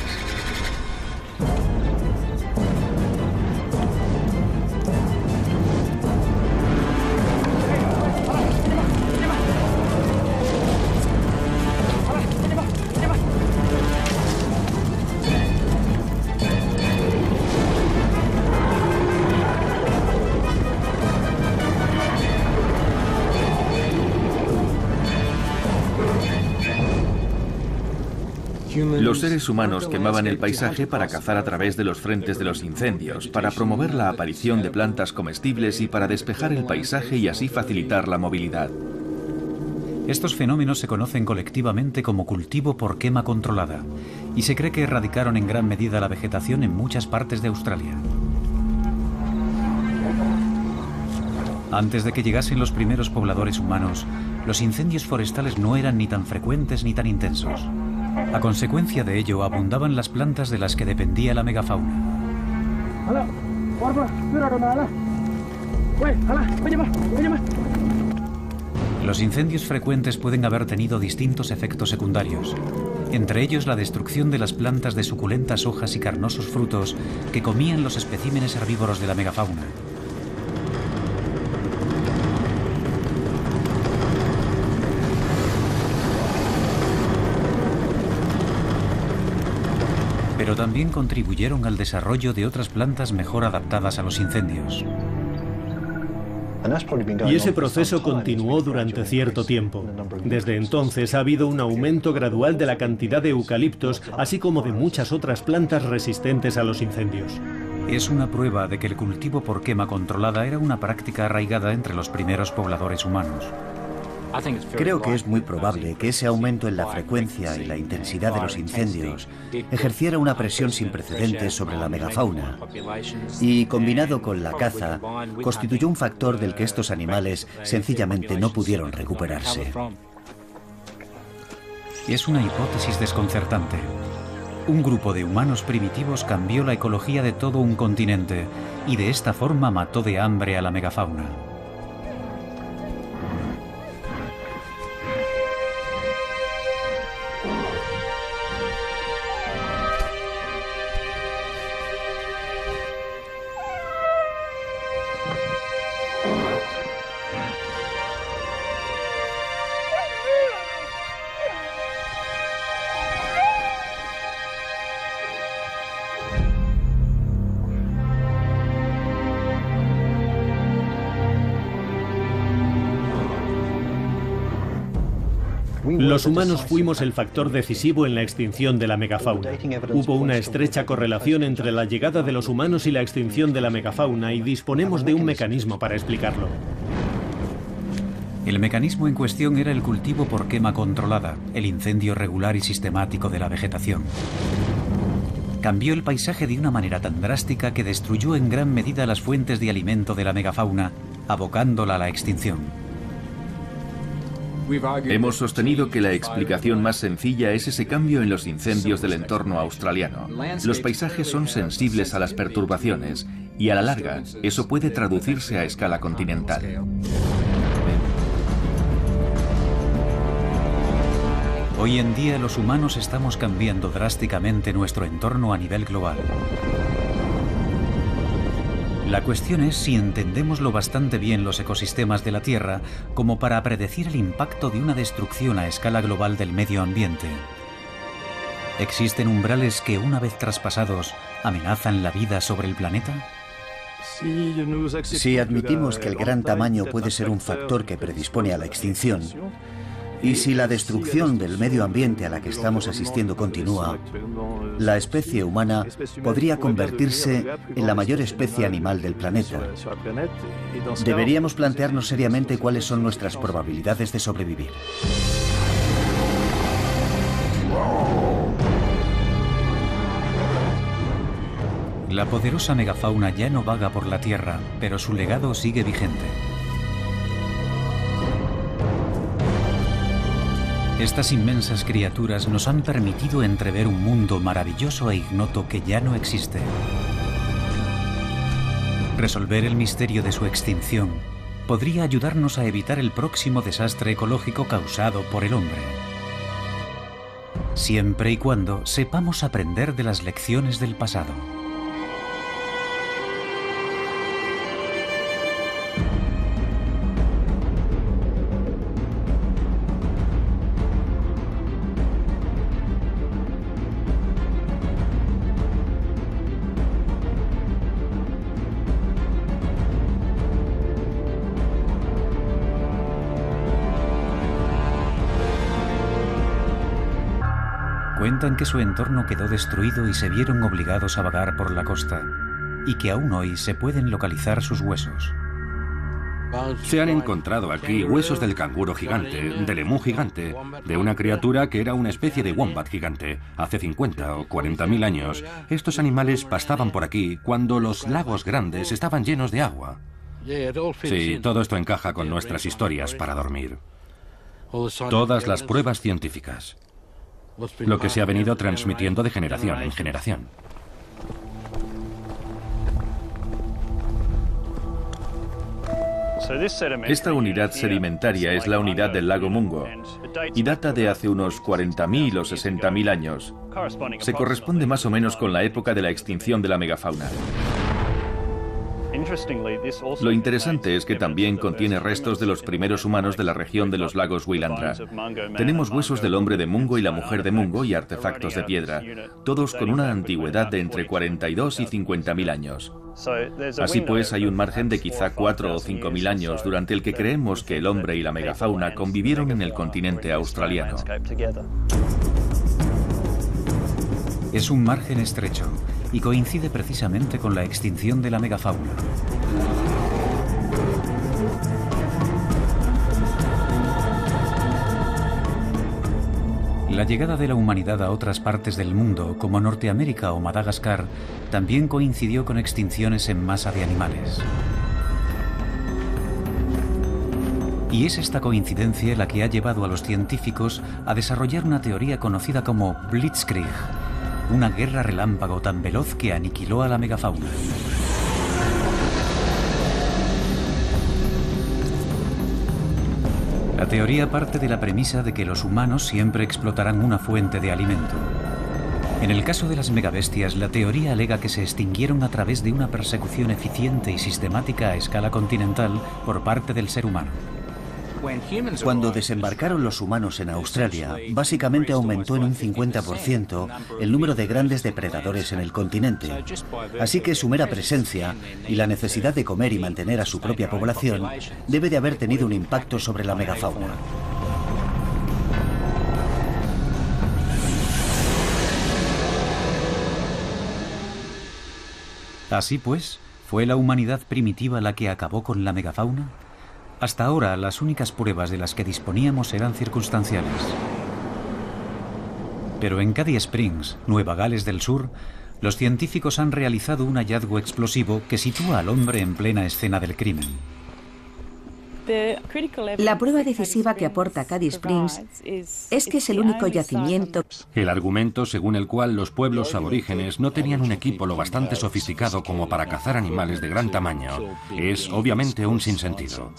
Los seres humanos quemaban el paisaje para cazar a través de los frentes de los incendios, para promover la aparición de plantas comestibles y para despejar el paisaje y así facilitar la movilidad. Estos fenómenos se conocen colectivamente como cultivo por quema controlada y se cree que erradicaron en gran medida la vegetación en muchas partes de Australia. Antes de que llegasen los primeros pobladores humanos, los incendios forestales no eran ni tan frecuentes ni tan intensos. A consecuencia de ello, abundaban las plantas de las que dependía la megafauna. Los incendios frecuentes pueden haber tenido distintos efectos secundarios, entre ellos la destrucción de las plantas de suculentas hojas y carnosos frutos que comían los especímenes herbívoros de la megafauna. Pero también contribuyeron al desarrollo de otras plantas mejor adaptadas a los incendios. Y ese proceso continuó durante cierto tiempo. Desde entonces ha habido un aumento gradual de la cantidad de eucaliptos, así como de muchas otras plantas resistentes a los incendios. Es una prueba de que el cultivo por quema controlada era una práctica arraigada entre los primeros pobladores humanos. Creo que es muy probable que ese aumento en la frecuencia y la intensidad de los incendios ejerciera una presión sin precedentes sobre la megafauna y, combinado con la caza, constituyó un factor del que estos animales sencillamente no pudieron recuperarse. Es una hipótesis desconcertante. Un grupo de humanos primitivos cambió la ecología de todo un continente y de esta forma mató de hambre a la megafauna. Los humanos fuimos el factor decisivo en la extinción de la megafauna. Hubo una estrecha correlación entre la llegada de los humanos y la extinción de la megafauna y disponemos de un mecanismo para explicarlo. El mecanismo en cuestión era el cultivo por quema controlada, el incendio regular y sistemático de la vegetación. Cambió el paisaje de una manera tan drástica que destruyó en gran medida las fuentes de alimento de la megafauna, abocándola a la extinción. Hemos sostenido que la explicación más sencilla es ese cambio en los incendios del entorno australiano. Los paisajes son sensibles a las perturbaciones y a la larga eso puede traducirse a escala continental. Hoy en día los humanos estamos cambiando drásticamente nuestro entorno a nivel global. La cuestión es si entendemos lo bastante bien los ecosistemas de la Tierra como para predecir el impacto de una destrucción a escala global del medio ambiente. ¿Existen umbrales que, una vez traspasados, amenazan la vida sobre el planeta? Si admitimos que el gran tamaño puede ser un factor que predispone a la extinción, y si la destrucción del medio ambiente a la que estamos asistiendo continúa, la especie humana podría convertirse en la mayor especie animal del planeta. Deberíamos plantearnos seriamente cuáles son nuestras probabilidades de sobrevivir. La poderosa megafauna ya no vaga por la Tierra, pero su legado sigue vigente. Estas inmensas criaturas nos han permitido entrever un mundo maravilloso e ignoto que ya no existe. Resolver el misterio de su extinción podría ayudarnos a evitar el próximo desastre ecológico causado por el hombre. Siempre y cuando sepamos aprender de las lecciones del pasado. Cuentan que su entorno quedó destruido y se vieron obligados a vagar por la costa, y que aún hoy se pueden localizar sus huesos. Se han encontrado aquí huesos del canguro gigante, del emú gigante, de una criatura que era una especie de wombat gigante. Hace 50 o 40.000 años, estos animales pastaban por aquí cuando los lagos grandes estaban llenos de agua. Sí, todo esto encaja con nuestras historias para dormir. Todas las pruebas científicas. Lo que se ha venido transmitiendo de generación en generación. Esta unidad sedimentaria es la unidad del lago Mungo y data de hace unos 40.000 o 60.000 años. Se corresponde más o menos con la época de la extinción de la megafauna. Lo interesante es que también contiene restos de los primeros humanos de la región de los lagos Willandra. Tenemos huesos del hombre de Mungo y la mujer de Mungo y artefactos de piedra, todos con una antigüedad de entre 42 y 50.000 años. Así pues, hay un margen de quizá 4 o 5.000 años durante el que creemos que el hombre y la megafauna convivieron en el continente australiano. Es un margen estrecho y coincide precisamente con la extinción de la megafauna. La llegada de la humanidad a otras partes del mundo, como Norteamérica o Madagascar, también coincidió con extinciones en masa de animales. Y es esta coincidencia la que ha llevado a los científicos a desarrollar una teoría conocida como Blitzkrieg, una guerra relámpago tan veloz que aniquiló a la megafauna. La teoría parte de la premisa de que los humanos siempre explotarán una fuente de alimento. En el caso de las megabestias, la teoría alega que se extinguieron a través de una persecución eficiente y sistemática a escala continental por parte del ser humano. Cuando desembarcaron los humanos en Australia, básicamente aumentó en un 50% el número de grandes depredadores en el continente. Así que su mera presencia y la necesidad de comer y mantener a su propia población debe de haber tenido un impacto sobre la megafauna. Así pues, ¿fue la humanidad primitiva la que acabó con la megafauna? Hasta ahora, las únicas pruebas de las que disponíamos eran circunstanciales. Pero en Cady Springs, Nueva Gales del Sur, los científicos han realizado un hallazgo explosivo que sitúa al hombre en plena escena del crimen. La prueba decisiva que aporta Cady Springs es que es el único yacimiento. El argumento según el cual los pueblos aborígenes no tenían un equipo lo bastante sofisticado como para cazar animales de gran tamaño es obviamente un sinsentido.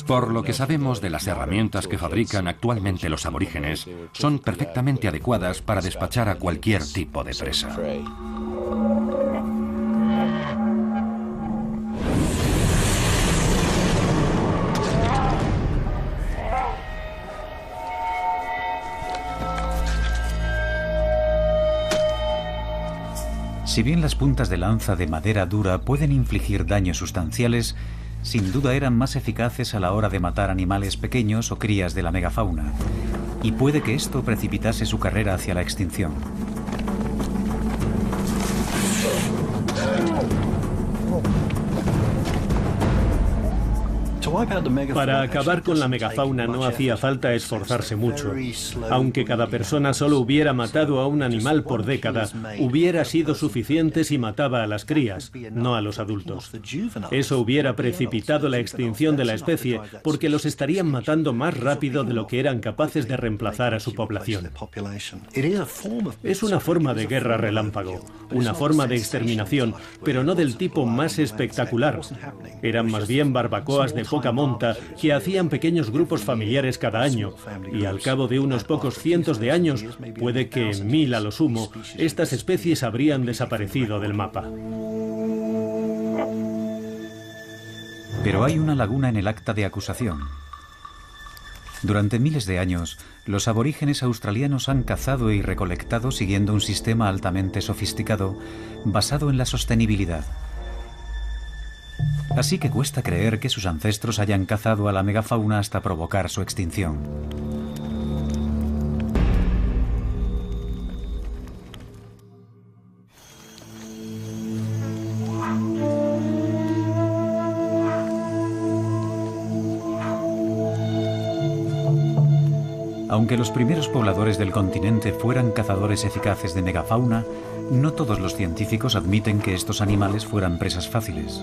Por lo que sabemos de las herramientas que fabrican actualmente los aborígenes, son perfectamente adecuadas para despachar a cualquier tipo de presa. Si bien las puntas de lanza de madera dura pueden infligir daños sustanciales, sin duda eran más eficaces a la hora de matar animales pequeños o crías de la megafauna, y puede que esto precipitase su carrera hacia la extinción. Para acabar con la megafauna no hacía falta esforzarse mucho. Aunque cada persona solo hubiera matado a un animal por década, hubiera sido suficiente si mataba a las crías, no a los adultos. Eso hubiera precipitado la extinción de la especie, porque los estarían matando más rápido de lo que eran capaces de reemplazar a su población. Es una forma de guerra relámpago, una forma de exterminación, pero no del tipo más espectacular. Eran más bien barbacoas de poca monta que hacían pequeños grupos familiares cada año, y al cabo de unos pocos cientos de años, puede que en 1000 a lo sumo, estas especies habrían desaparecido del mapa. Pero hay una laguna en el acta de acusación. Durante miles de años, los aborígenes australianos han cazado y recolectado siguiendo un sistema altamente sofisticado, basado en la sostenibilidad. Así que cuesta creer que sus ancestros hayan cazado a la megafauna hasta provocar su extinción. Aunque los primeros pobladores del continente fueran cazadores eficaces de megafauna, no todos los científicos admiten que estos animales fueran presas fáciles.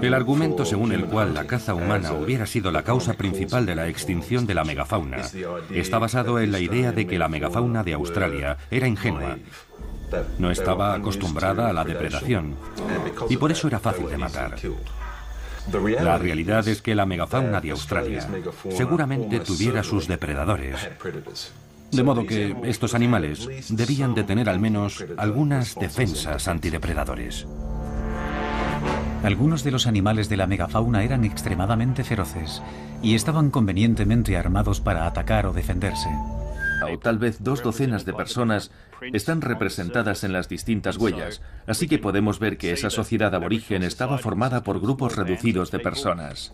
El argumento según el cual la caza humana hubiera sido la causa principal de la extinción de la megafauna está basado en la idea de que la megafauna de Australia era ingenua, no estaba acostumbrada a la depredación y por eso era fácil de matar. La realidad es que la megafauna de Australia seguramente tuviera sus depredadores. De modo que estos animales debían de tener al menos algunas defensas antidepredadores. Algunos de los animales de la megafauna eran extremadamente feroces y estaban convenientemente armados para atacar o defenderse. O tal vez 2 docenas de personas están representadas en las distintas huellas, así que podemos ver que esa sociedad aborigen estaba formada por grupos reducidos de personas.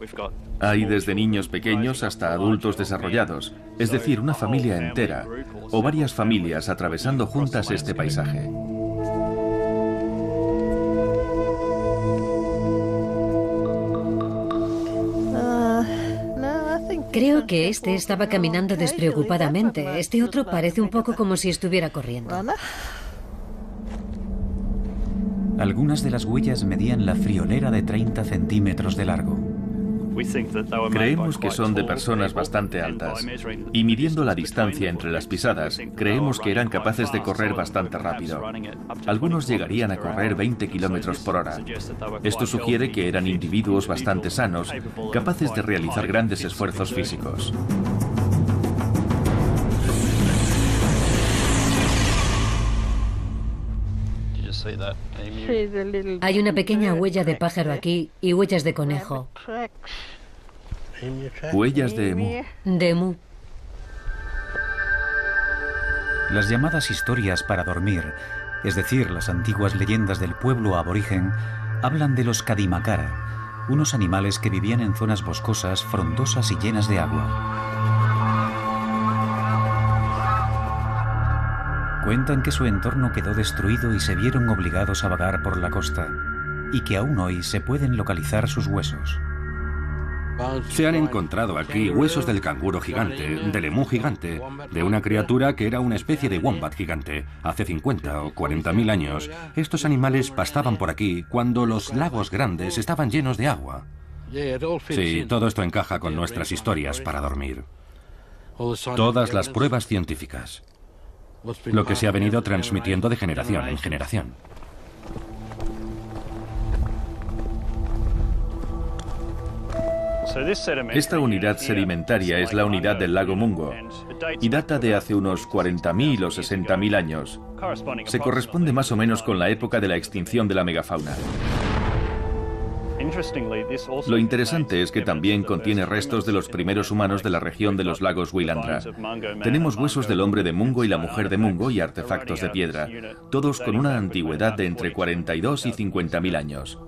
Hay desde niños pequeños hasta adultos desarrollados, es decir, una familia entera, o varias familias atravesando juntas este paisaje. Creo que este estaba caminando despreocupadamente. Este otro parece un poco como si estuviera corriendo. Algunas de las huellas medían la friolera de 30 centímetros de largo. Creemos que son de personas bastante altas, y midiendo la distancia entre las pisadas, creemos que eran capaces de correr bastante rápido. Algunos llegarían a correr 20 kilómetros por hora. Esto sugiere que eran individuos bastante sanos, capaces de realizar grandes esfuerzos físicos. Hay una pequeña huella de pájaro aquí y huellas de conejo. Huellas de emú. De emú. Las llamadas historias para dormir, es decir, las antiguas leyendas del pueblo aborigen, hablan de los kadimakara, unos animales que vivían en zonas boscosas, frondosas y llenas de agua. Cuentan que su entorno quedó destruido y se vieron obligados a vagar por la costa, y que aún hoy se pueden localizar sus huesos. Se han encontrado aquí huesos del canguro gigante, del emú gigante, de una criatura que era una especie de wombat gigante. Hace 50 o 40.000 años, estos animales pastaban por aquí cuando los lagos grandes estaban llenos de agua. Sí, todo esto encaja con nuestras historias para dormir. Todas las pruebas científicas. Lo que se ha venido transmitiendo de generación en generación. Esta unidad sedimentaria es la unidad del lago Mungo y data de hace unos 40.000 o 60.000 años. Se corresponde más o menos con la época de la extinción de la megafauna. Lo interesante es que también contiene restos de los primeros humanos de la región de los lagos Willandra. Tenemos huesos del hombre de Mungo y la mujer de Mungo y artefactos de piedra, todos con una antigüedad de entre 42 y 50.000 años.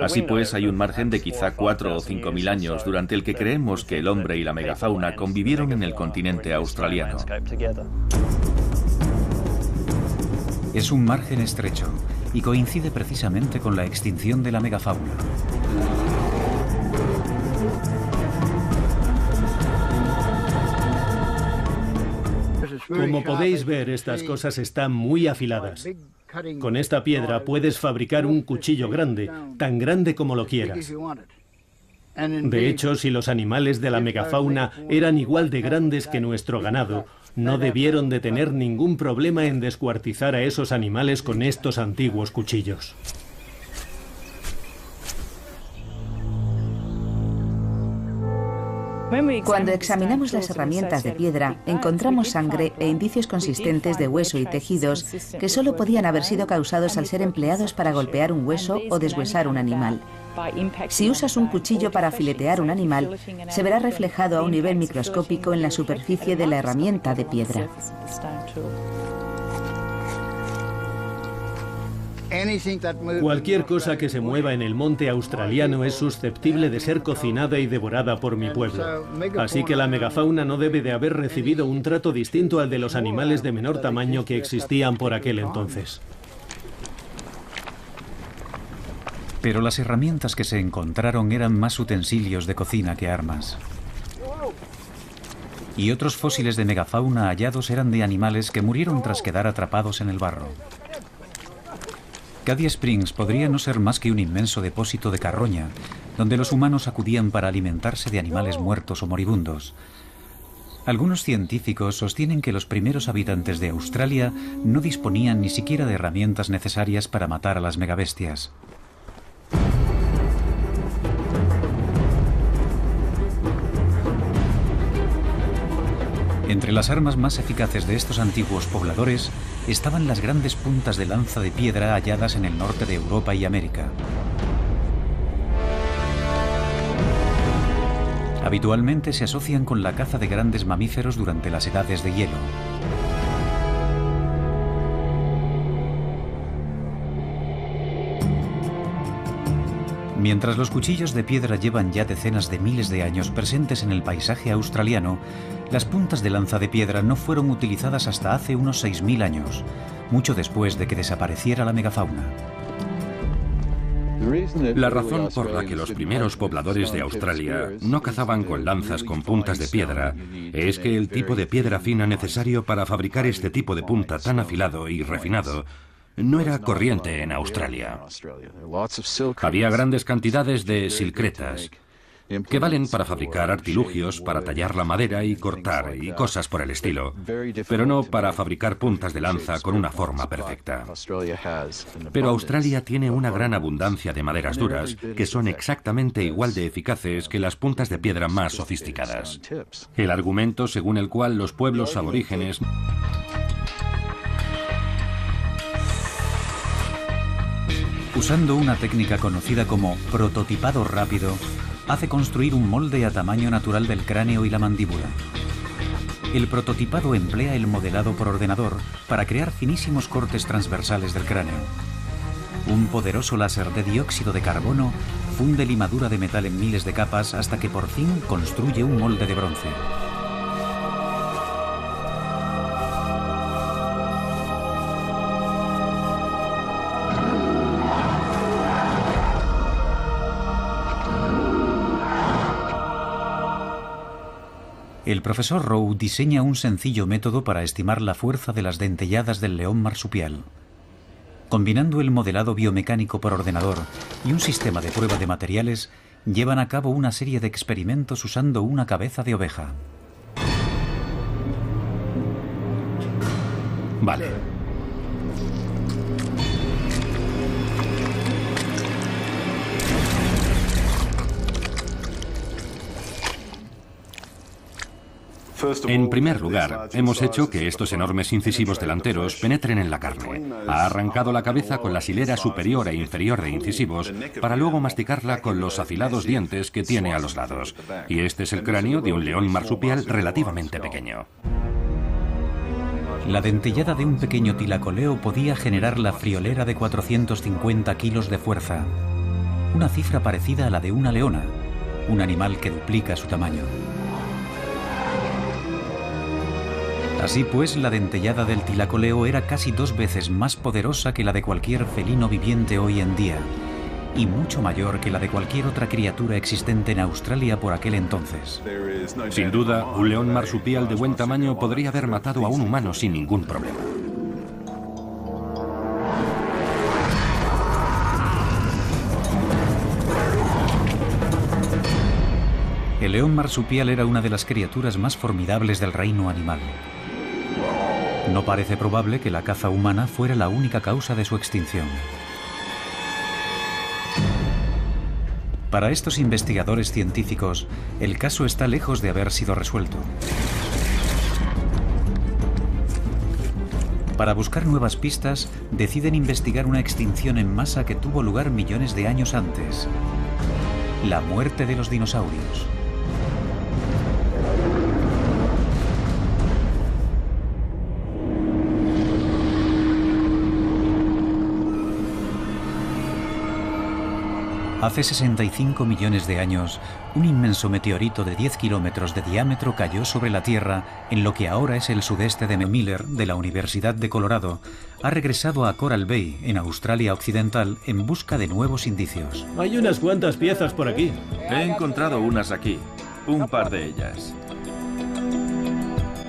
Así pues, hay un margen de quizá 4 o 5.000 años durante el que creemos que el hombre y la megafauna convivieron en el continente australiano. Es un margen estrecho y coincide precisamente con la extinción de la megafauna. Como podéis ver, estas cosas están muy afiladas. Con esta piedra puedes fabricar un cuchillo grande, tan grande como lo quieras. De hecho, si los animales de la megafauna eran igual de grandes que nuestro ganado, no debieron de tener ningún problema en descuartizar a esos animales con estos antiguos cuchillos. Cuando examinamos las herramientas de piedra, encontramos sangre e indicios consistentes de hueso y tejidos que solo podían haber sido causados al ser empleados para golpear un hueso o deshuesar un animal. Si usas un cuchillo para filetear un animal, se verá reflejado a un nivel microscópico en la superficie de la herramienta de piedra. Cualquier cosa que se mueva en el monte australiano es susceptible de ser cocinada y devorada por mi pueblo. Así que la megafauna no debe de haber recibido un trato distinto al de los animales de menor tamaño que existían por aquel entonces. Pero las herramientas que se encontraron eran más utensilios de cocina que armas. Y otros fósiles de megafauna hallados eran de animales que murieron tras quedar atrapados en el barro. Caddy Springs podría no ser más que un inmenso depósito de carroña, donde los humanos acudían para alimentarse de animales muertos o moribundos. Algunos científicos sostienen que los primeros habitantes de Australia no disponían ni siquiera de herramientas necesarias para matar a las megabestias. Entre las armas más eficaces de estos antiguos pobladores estaban las grandes puntas de lanza de piedra halladas en el norte de Europa y América. Habitualmente se asocian con la caza de grandes mamíferos durante las edades de hielo. Mientras los cuchillos de piedra llevan ya decenas de miles de años presentes en el paisaje australiano, las puntas de lanza de piedra no fueron utilizadas hasta hace unos 6.000 años, mucho después de que desapareciera la megafauna. La razón por la que los primeros pobladores de Australia no cazaban con lanzas con puntas de piedra es que el tipo de piedra fina necesario para fabricar este tipo de punta tan afilado y refinado no era corriente en Australia. Había grandes cantidades de silcretas, que valen para fabricar artilugios, para tallar la madera y cortar y cosas por el estilo, pero no para fabricar puntas de lanza con una forma perfecta. Pero Australia tiene una gran abundancia de maderas duras que son exactamente igual de eficaces que las puntas de piedra más sofisticadas. El argumento según el cual los pueblos aborígenes usando una técnica conocida como prototipado rápido, hace construir un molde a tamaño natural del cráneo y la mandíbula. El prototipado emplea el modelado por ordenador para crear finísimos cortes transversales del cráneo. Un poderoso láser de dióxido de carbono funde limadura de metal en miles de capas hasta que por fin construye un molde de bronce. El profesor Rowe diseña un sencillo método para estimar la fuerza de las dentelladas del león marsupial. Combinando el modelado biomecánico por ordenador y un sistema de prueba de materiales, llevan a cabo una serie de experimentos usando una cabeza de oveja. Vale. En primer lugar, hemos hecho que estos enormes incisivos delanteros penetren en la carne. Ha arrancado la cabeza con la hilera superior e inferior de incisivos para luego masticarla con los afilados dientes que tiene a los lados. Y este es el cráneo de un león marsupial relativamente pequeño. La dentellada de un pequeño tilacoleo podía generar la friolera de 450 kilos de fuerza, una cifra parecida a la de una leona, un animal que duplica su tamaño. Así pues, la dentellada del tilacoleo era casi 2 veces más poderosa que la de cualquier felino viviente hoy en día, y mucho mayor que la de cualquier otra criatura existente en Australia por aquel entonces. Sin duda, un león marsupial de buen tamaño podría haber matado a un humano sin ningún problema. El león marsupial era una de las criaturas más formidables del reino animal. No parece probable que la caza humana fuera la única causa de su extinción. Para estos investigadores científicos, el caso está lejos de haber sido resuelto. Para buscar nuevas pistas, deciden investigar una extinción en masa que tuvo lugar millones de años antes: la muerte de los dinosaurios. Hace 65 millones de años, un inmenso meteorito de 10 kilómetros de diámetro cayó sobre la Tierra en lo que ahora es el sudeste de Miller, de la Universidad de Colorado. Ha regresado a Coral Bay, en Australia Occidental, en busca de nuevos indicios. Hay unas cuantas piezas por aquí. He encontrado unas aquí, un par de ellas.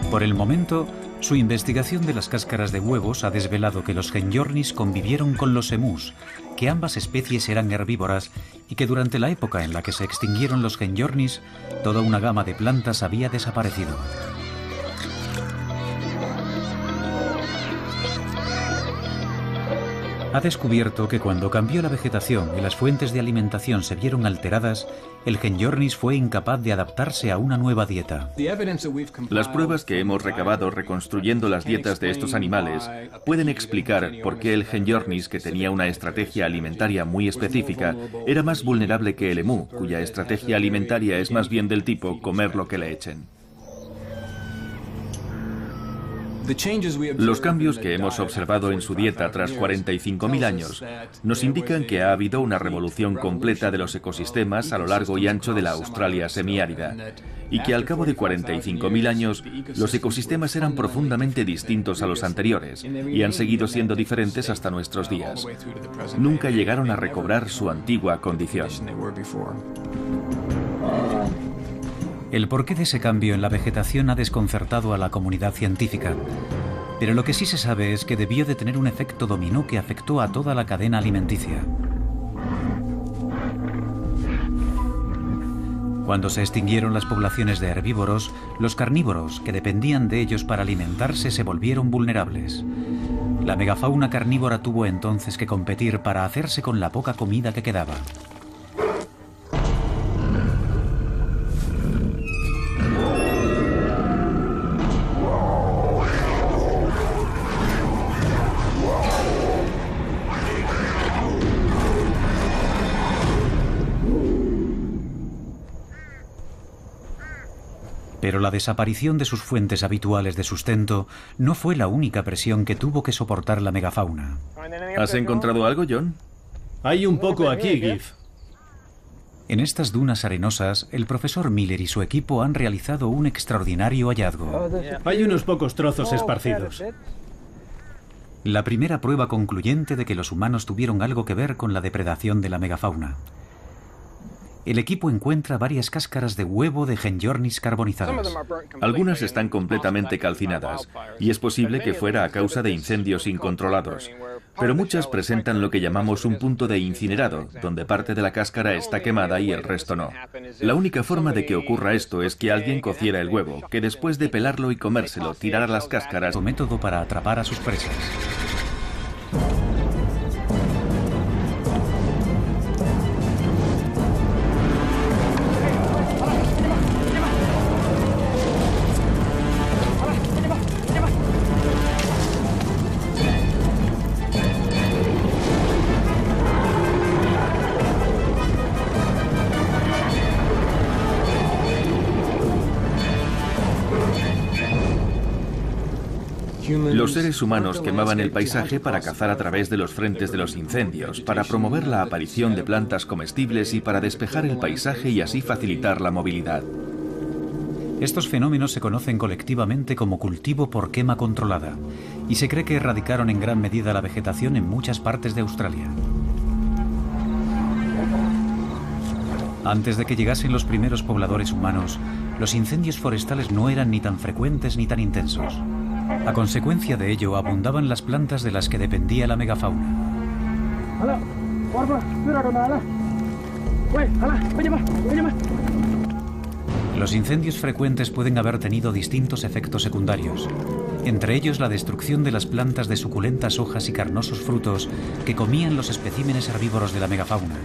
Por el momento, su investigación de las cáscaras de huevos ha desvelado que los Genyornis convivieron con los emús, que ambas especies eran herbívoras y que durante la época en la que se extinguieron los Genyornis, toda una gama de plantas había desaparecido. Ha descubierto que cuando cambió la vegetación y las fuentes de alimentación se vieron alteradas, el Genyornis fue incapaz de adaptarse a una nueva dieta. Las pruebas que hemos recabado reconstruyendo las dietas de estos animales pueden explicar por qué el Genyornis, que tenía una estrategia alimentaria muy específica, era más vulnerable que el emú, cuya estrategia alimentaria es más bien del tipo comer lo que le echen. Los cambios que hemos observado en su dieta tras 45.000 años nos indican que ha habido una revolución completa de los ecosistemas a lo largo y ancho de la Australia semiárida, y que al cabo de 45.000 años los ecosistemas eran profundamente distintos a los anteriores y han seguido siendo diferentes hasta nuestros días. Nunca llegaron a recobrar su antigua condición. El porqué de ese cambio en la vegetación ha desconcertado a la comunidad científica, pero lo que sí se sabe es que debió de tener un efecto dominó que afectó a toda la cadena alimenticia. Cuando se extinguieron las poblaciones de herbívoros, los carnívoros, que dependían de ellos para alimentarse, se volvieron vulnerables. La megafauna carnívora tuvo entonces que competir para hacerse con la poca comida que quedaba. Pero la desaparición de sus fuentes habituales de sustento no fue la única presión que tuvo que soportar la megafauna. ¿Has encontrado algo, John? Hay un poco aquí, Giff. En estas dunas arenosas, el profesor Miller y su equipo han realizado un extraordinario hallazgo. Hay unos pocos trozos esparcidos. La primera prueba concluyente de que los humanos tuvieron algo que ver con la depredación de la megafauna. El equipo encuentra varias cáscaras de huevo de Genyornis carbonizadas. Algunas están completamente calcinadas, y es posible que fuera a causa de incendios incontrolados. Pero muchas presentan lo que llamamos un punto de incinerado, donde parte de la cáscara está quemada y el resto no. La única forma de que ocurra esto es que alguien cociera el huevo, que después de pelarlo y comérselo, tirara las cáscaras. Su método para atrapar a sus presas. Los seres humanos quemaban el paisaje para cazar a través de los frentes de los incendios, para promover la aparición de plantas comestibles y para despejar el paisaje y así facilitar la movilidad. Estos fenómenos se conocen colectivamente como cultivo por quema controlada y se cree que erradicaron en gran medida la vegetación en muchas partes de Australia. Antes de que llegasen los primeros pobladores humanos, los incendios forestales no eran ni tan frecuentes ni tan intensos. A consecuencia de ello, abundaban las plantas de las que dependía la megafauna. Los incendios frecuentes pueden haber tenido distintos efectos secundarios, entre ellos la destrucción de las plantas de suculentas hojas y carnosos frutos que comían los especímenes herbívoros de la megafauna.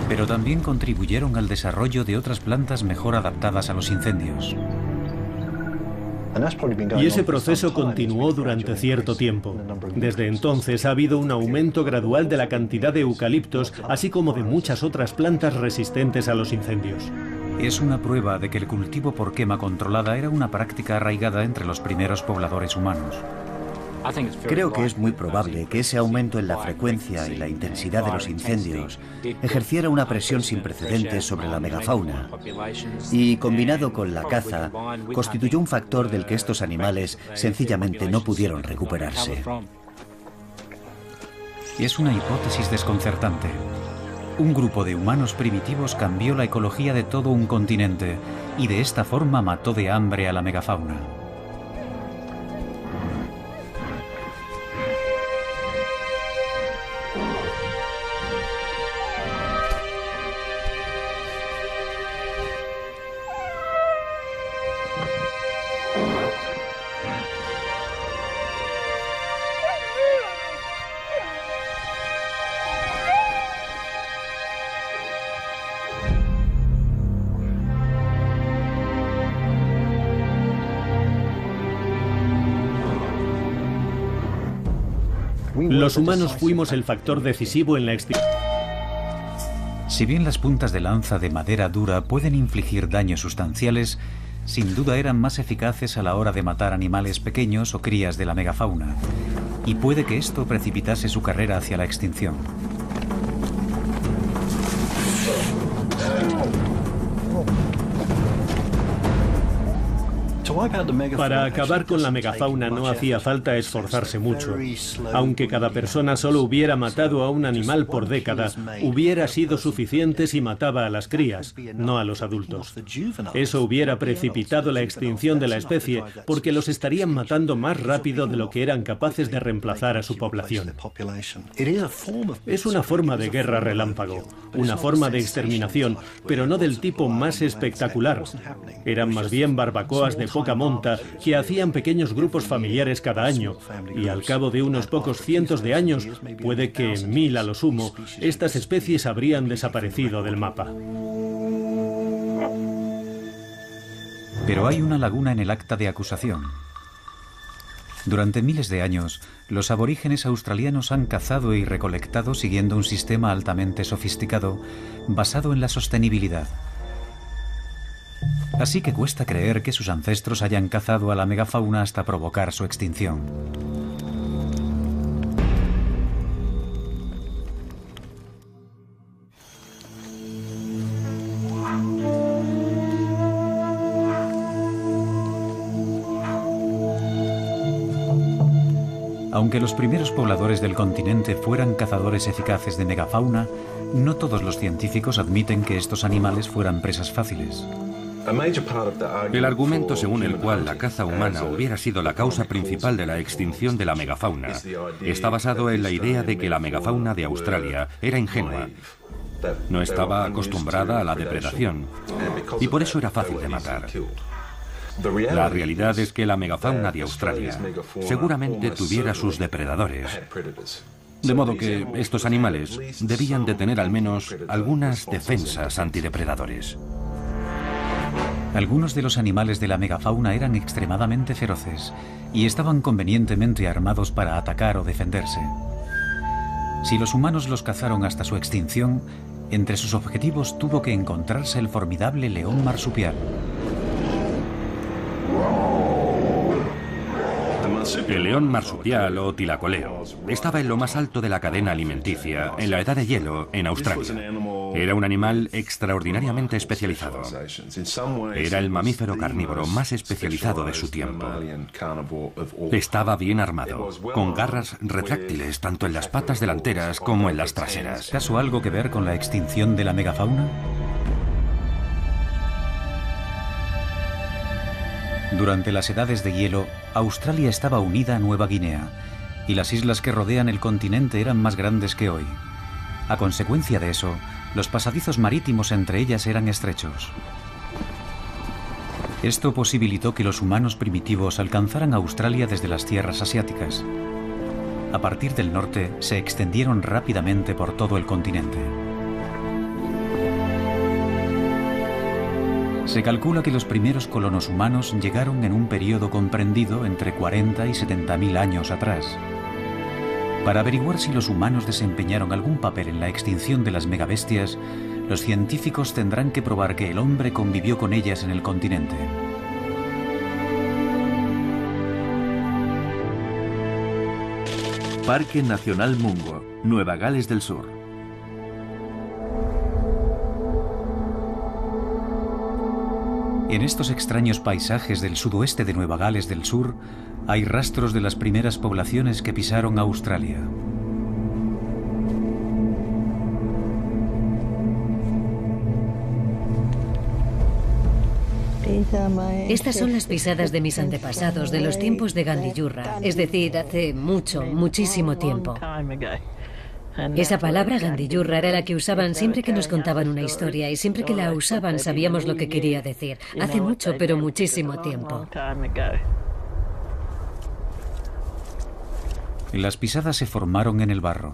Pero también contribuyeron al desarrollo de otras plantas mejor adaptadas a los incendios. Y ese proceso continuó durante cierto tiempo. Desde entonces ha habido un aumento gradual de la cantidad de eucaliptos, así como de muchas otras plantas resistentes a los incendios. Es una prueba de que el cultivo por quema controlada era una práctica arraigada entre los primeros pobladores humanos. Creo que es muy probable que ese aumento en la frecuencia y la intensidad de los incendios ejerciera una presión sin precedentes sobre la megafauna y, combinado con la caza, constituyó un factor del que estos animales sencillamente no pudieron recuperarse. Es una hipótesis desconcertante. Un grupo de humanos primitivos cambió la ecología de todo un continente y de esta forma mató de hambre a la megafauna. Los humanos fuimos el factor decisivo en la extinción. Si bien las puntas de lanza de madera dura pueden infligir daños sustanciales, sin duda eran más eficaces a la hora de matar animales pequeños o crías de la megafauna, y puede que esto precipitase su carrera hacia la extinción. Para acabar con la megafauna no hacía falta esforzarse mucho. Aunque cada persona solo hubiera matado a un animal por década, hubiera sido suficiente si mataba a las crías, no a los adultos. Eso hubiera precipitado la extinción de la especie, porque los estarían matando más rápido de lo que eran capaces de reemplazar a su población. Es una forma de guerra relámpago, una forma de exterminación, pero no del tipo más espectacular. Eran más bien barbacoas de poca monta que hacían pequeños grupos familiares cada año, y al cabo de unos pocos cientos de años, puede que en 1000 a lo sumo, estas especies habrían desaparecido del mapa. Pero hay una laguna en el acta de acusación. Durante miles de años, los aborígenes australianos han cazado y recolectado siguiendo un sistema altamente sofisticado, basado en la sostenibilidad. Así que cuesta creer que sus ancestros hayan cazado a la megafauna hasta provocar su extinción. Aunque los primeros pobladores del continente fueran cazadores eficaces de megafauna, no todos los científicos admiten que estos animales fueran presas fáciles. El argumento según el cual la caza humana hubiera sido la causa principal de la extinción de la megafauna está basado en la idea de que la megafauna de Australia era ingenua. No estaba acostumbrada a la depredación y por eso era fácil de matar. La realidad es que la megafauna de Australia seguramente tuviera sus depredadores. De modo que estos animales debían de tener al menos algunas defensas antidepredadores. Algunos de los animales de la megafauna eran extremadamente feroces y estaban convenientemente armados para atacar o defenderse. Si los humanos los cazaron hasta su extinción, entre sus objetivos tuvo que encontrarse el formidable león marsupial. El león marsupial o tilacoleo estaba en lo más alto de la cadena alimenticia en la edad de hielo en Australia. Era un animal extraordinariamente especializado. Era el mamífero carnívoro más especializado de su tiempo. Estaba bien armado, con garras retráctiles tanto en las patas delanteras como en las traseras. ¿Acaso algo que ver con la extinción de la megafauna? Durante las edades de hielo, Australia estaba unida a Nueva Guinea, y las islas que rodean el continente eran más grandes que hoy. A consecuencia de eso, los pasadizos marítimos entre ellas eran estrechos. Esto posibilitó que los humanos primitivos alcanzaran Australia desde las tierras asiáticas. A partir del norte, se extendieron rápidamente por todo el continente. Se calcula que los primeros colonos humanos llegaron en un periodo comprendido entre 40 y 70.000 años atrás. Para averiguar si los humanos desempeñaron algún papel en la extinción de las megabestias, los científicos tendrán que probar que el hombre convivió con ellas en el continente. Parque Nacional Mungo, Nueva Gales del Sur. En estos extraños paisajes del sudoeste de Nueva Gales del Sur, hay rastros de las primeras poblaciones que pisaron Australia. Estas son las pisadas de mis antepasados de los tiempos de Gandiyurra, es decir, hace muchísimo tiempo. Esa palabra Gandiyurra era la que usaban siempre que nos contaban una historia, y siempre que la usaban sabíamos lo que quería decir. Hace mucho, pero muchísimo tiempo. Las pisadas se formaron en el barro.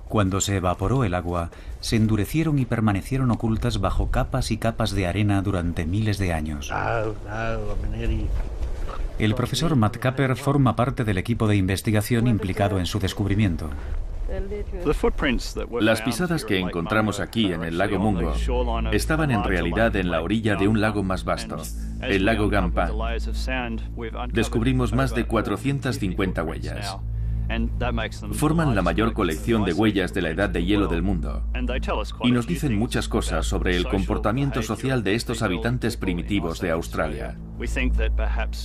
Cuando se evaporó el agua, se endurecieron y permanecieron ocultas bajo capas y capas de arena durante miles de años. El profesor Matt Capper forma parte del equipo de investigación implicado en su descubrimiento. Las pisadas que encontramos aquí en el lago Mungo estaban en realidad en la orilla de un lago más vasto, el lago Gampan. Descubrimos más de 450 huellas. Forman la mayor colección de huellas de la edad de hielo del mundo y nos dicen muchas cosas sobre el comportamiento social de estos habitantes primitivos de Australia.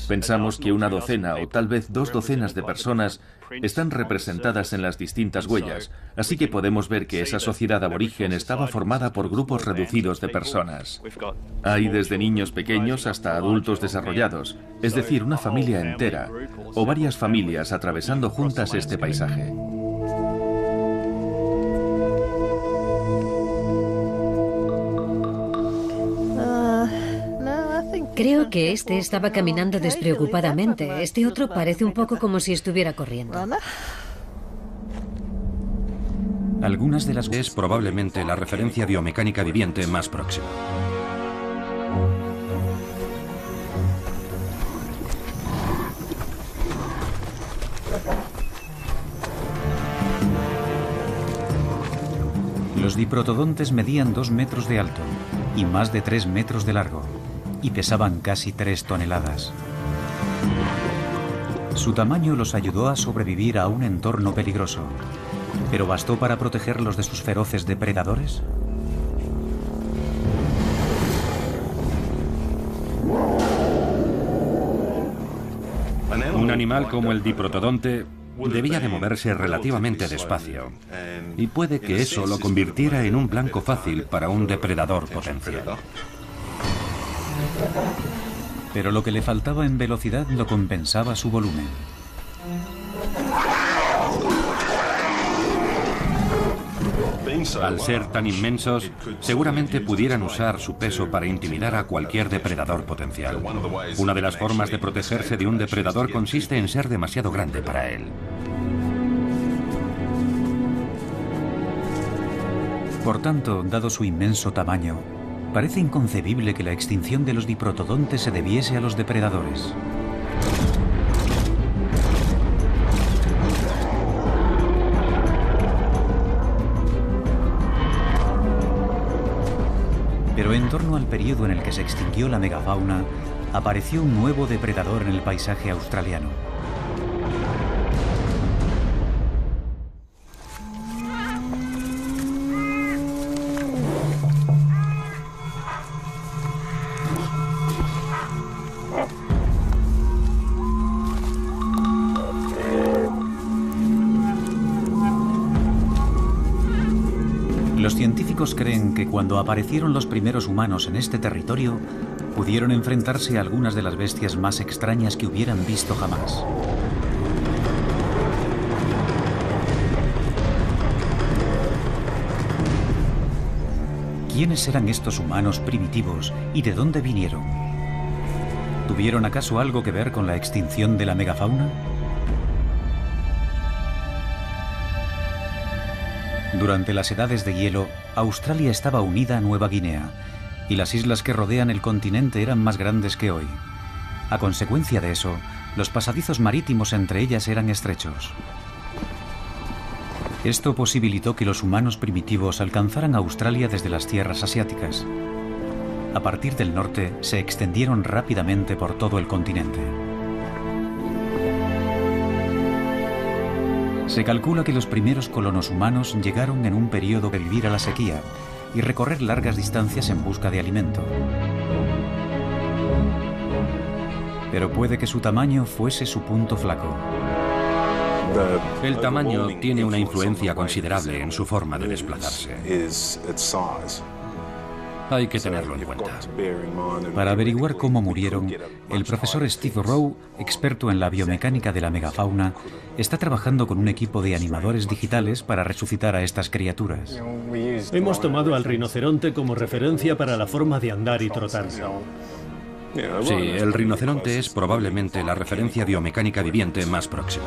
Pensamos que una docena o tal vez 2 docenas de personas están representadas en las distintas huellas, así que podemos ver que esa sociedad aborigen estaba formada por grupos reducidos de personas. Hay desde niños pequeños hasta adultos desarrollados, es decir, una familia entera, o varias familias atravesando juntas este paisaje. Creo que este estaba caminando despreocupadamente. Este otro parece un poco como si estuviera corriendo. Algunas de las es probablemente la referencia biomecánica viviente más próxima. Los diprotodontes medían 2 metros de alto y más de 3 metros de largo, y pesaban casi 3 toneladas. Su tamaño los ayudó a sobrevivir a un entorno peligroso, pero ¿bastó para protegerlos de sus feroces depredadores? Un animal como el diprotodonte debía de moverse relativamente despacio, y puede que eso lo convirtiera en un blanco fácil para un depredador potencial. Pero lo que le faltaba en velocidad lo compensaba su volumen. Al ser tan inmensos, seguramente pudieran usar su peso para intimidar a cualquier depredador potencial. Una de las formas de protegerse de un depredador consiste en ser demasiado grande para él. Por tanto, dado su inmenso tamaño, parece inconcebible que la extinción de los diprotodontes se debiese a los depredadores. Pero en torno al periodo en el que se extinguió la megafauna, apareció un nuevo depredador en el paisaje australiano. Los científicos creen que cuando aparecieron los primeros humanos en este territorio, pudieron enfrentarse a algunas de las bestias más extrañas que hubieran visto jamás. ¿Quiénes eran estos humanos primitivos y de dónde vinieron? ¿Tuvieron acaso algo que ver con la extinción de la megafauna? Durante las edades de hielo, Australia estaba unida a Nueva Guinea, y las islas que rodean el continente eran más grandes que hoy. A consecuencia de eso, los pasadizos marítimos entre ellas eran estrechos. Esto posibilitó que los humanos primitivos alcanzaran Australia desde las tierras asiáticas. A partir del norte, se extendieron rápidamente por todo el continente. Se calcula que los primeros colonos humanos llegaron en un periodo de vivir a la sequía y recorrer largas distancias en busca de alimento. Pero puede que su tamaño fuese su punto flaco. El tamaño tiene una influencia considerable en su forma de desplazarse. Hay que tenerlo en cuenta. Para averiguar cómo murieron, el profesor Steve Rowe, experto en la biomecánica de la megafauna, está trabajando con un equipo de animadores digitales para resucitar a estas criaturas. Hemos tomado al rinoceronte como referencia para la forma de andar y trotar. Sí, el rinoceronte es probablemente la referencia biomecánica viviente más próxima.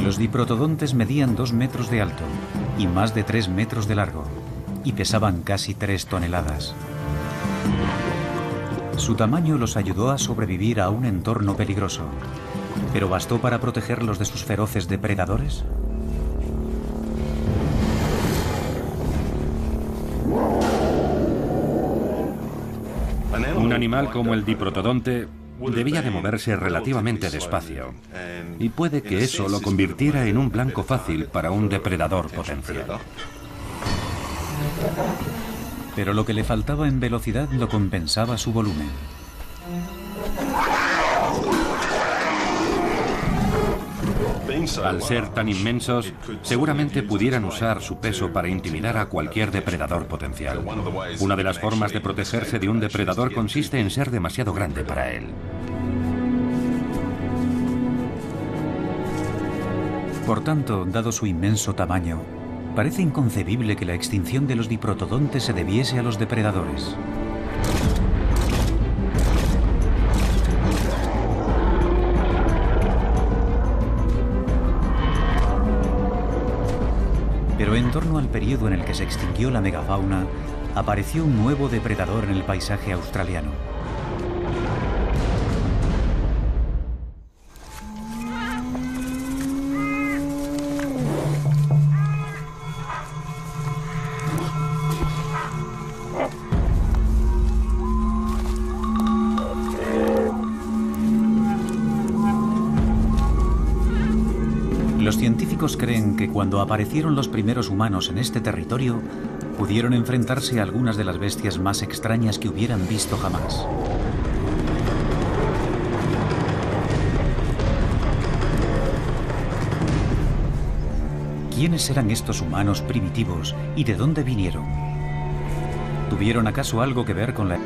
Los diprotodontes medían 2 metros de alto y más de 3 metros de largo, y pesaban casi 3 toneladas. Su tamaño los ayudó a sobrevivir a un entorno peligroso, pero ¿bastó para protegerlos de sus feroces depredadores? Un animal como el diprotodonte debía de moverse relativamente despacio, y puede que eso lo convirtiera en un blanco fácil para un depredador potencial. Pero lo que le faltaba en velocidad lo compensaba su volumen. Al ser tan inmensos, seguramente pudieran usar su peso para intimidar a cualquier depredador potencial. Una de las formas de protegerse de un depredador consiste en ser demasiado grande para él. Por tanto, dado su inmenso tamaño, parece inconcebible que la extinción de los diprotodontes se debiese a los depredadores. Pero en torno al periodo en el que se extinguió la megafauna, apareció un nuevo depredador en el paisaje australiano. Los científicos creen que cuando aparecieron los primeros humanos en este territorio, pudieron enfrentarse a algunas de las bestias más extrañas que hubieran visto jamás. ¿Quiénes eran estos humanos primitivos y de dónde vinieron? ¿Tuvieron acaso algo que ver con la...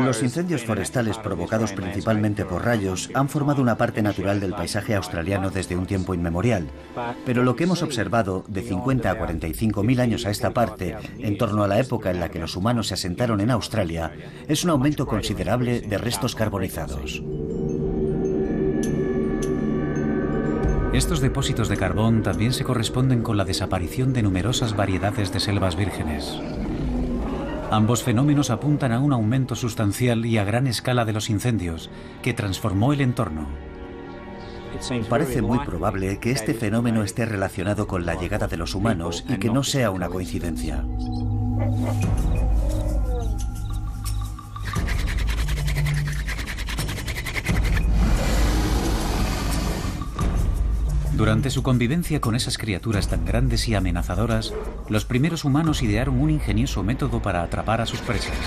Los incendios forestales provocados principalmente por rayos han formado una parte natural del paisaje australiano desde un tiempo inmemorial. Pero lo que hemos observado de 50 a 45.000 años a esta parte, en torno a la época en la que los humanos se asentaron en Australia, es un aumento considerable de restos carbonizados. Estos depósitos de carbón también se corresponden con la desaparición de numerosas variedades de selvas vírgenes. Ambos fenómenos apuntan a un aumento sustancial y a gran escala de los incendios, que transformó el entorno. Parece muy probable que este fenómeno esté relacionado con la llegada de los humanos y que no sea una coincidencia. Durante su convivencia con esas criaturas tan grandes y amenazadoras, los primeros humanos idearon un ingenioso método para atrapar a sus presas.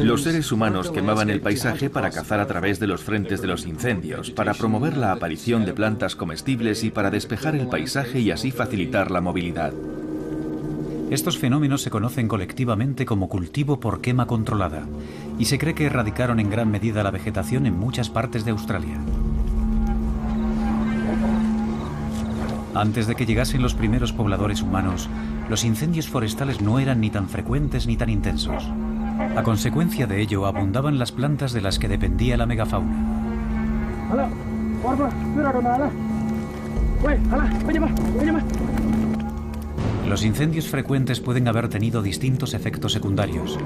Los seres humanos quemaban el paisaje para cazar a través de los frentes de los incendios, para promover la aparición de plantas comestibles y para despejar el paisaje y así facilitar la movilidad. Estos fenómenos se conocen colectivamente como cultivo por quema controlada y se cree que erradicaron en gran medida la vegetación en muchas partes de Australia. Antes de que llegasen los primeros pobladores humanos, los incendios forestales no eran ni tan frecuentes ni tan intensos. A consecuencia de ello, abundaban las plantas de las que dependía la megafauna. Los incendios frecuentes pueden haber tenido distintos efectos secundarios,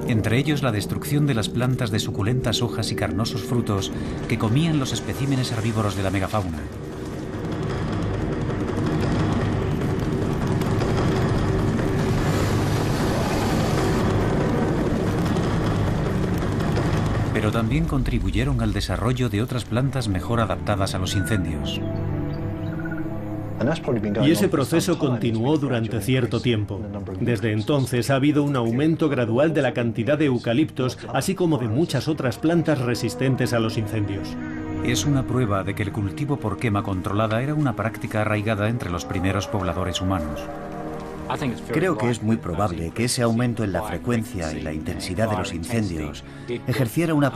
entre ellos la destrucción de las plantas de suculentas hojas y carnosos frutos que comían los especímenes herbívoros de la megafauna. Pero también contribuyeron al desarrollo de otras plantas mejor adaptadas a los incendios. Y ese proceso continuó durante cierto tiempo. Desde entonces ha habido un aumento gradual de la cantidad de eucaliptos, así como de muchas otras plantas resistentes a los incendios. Es una prueba de que el cultivo por quema controlada era una práctica arraigada entre los primeros pobladores humanos. Creo que es muy probable que ese aumento en la frecuencia y la intensidad de los incendios ejerciera una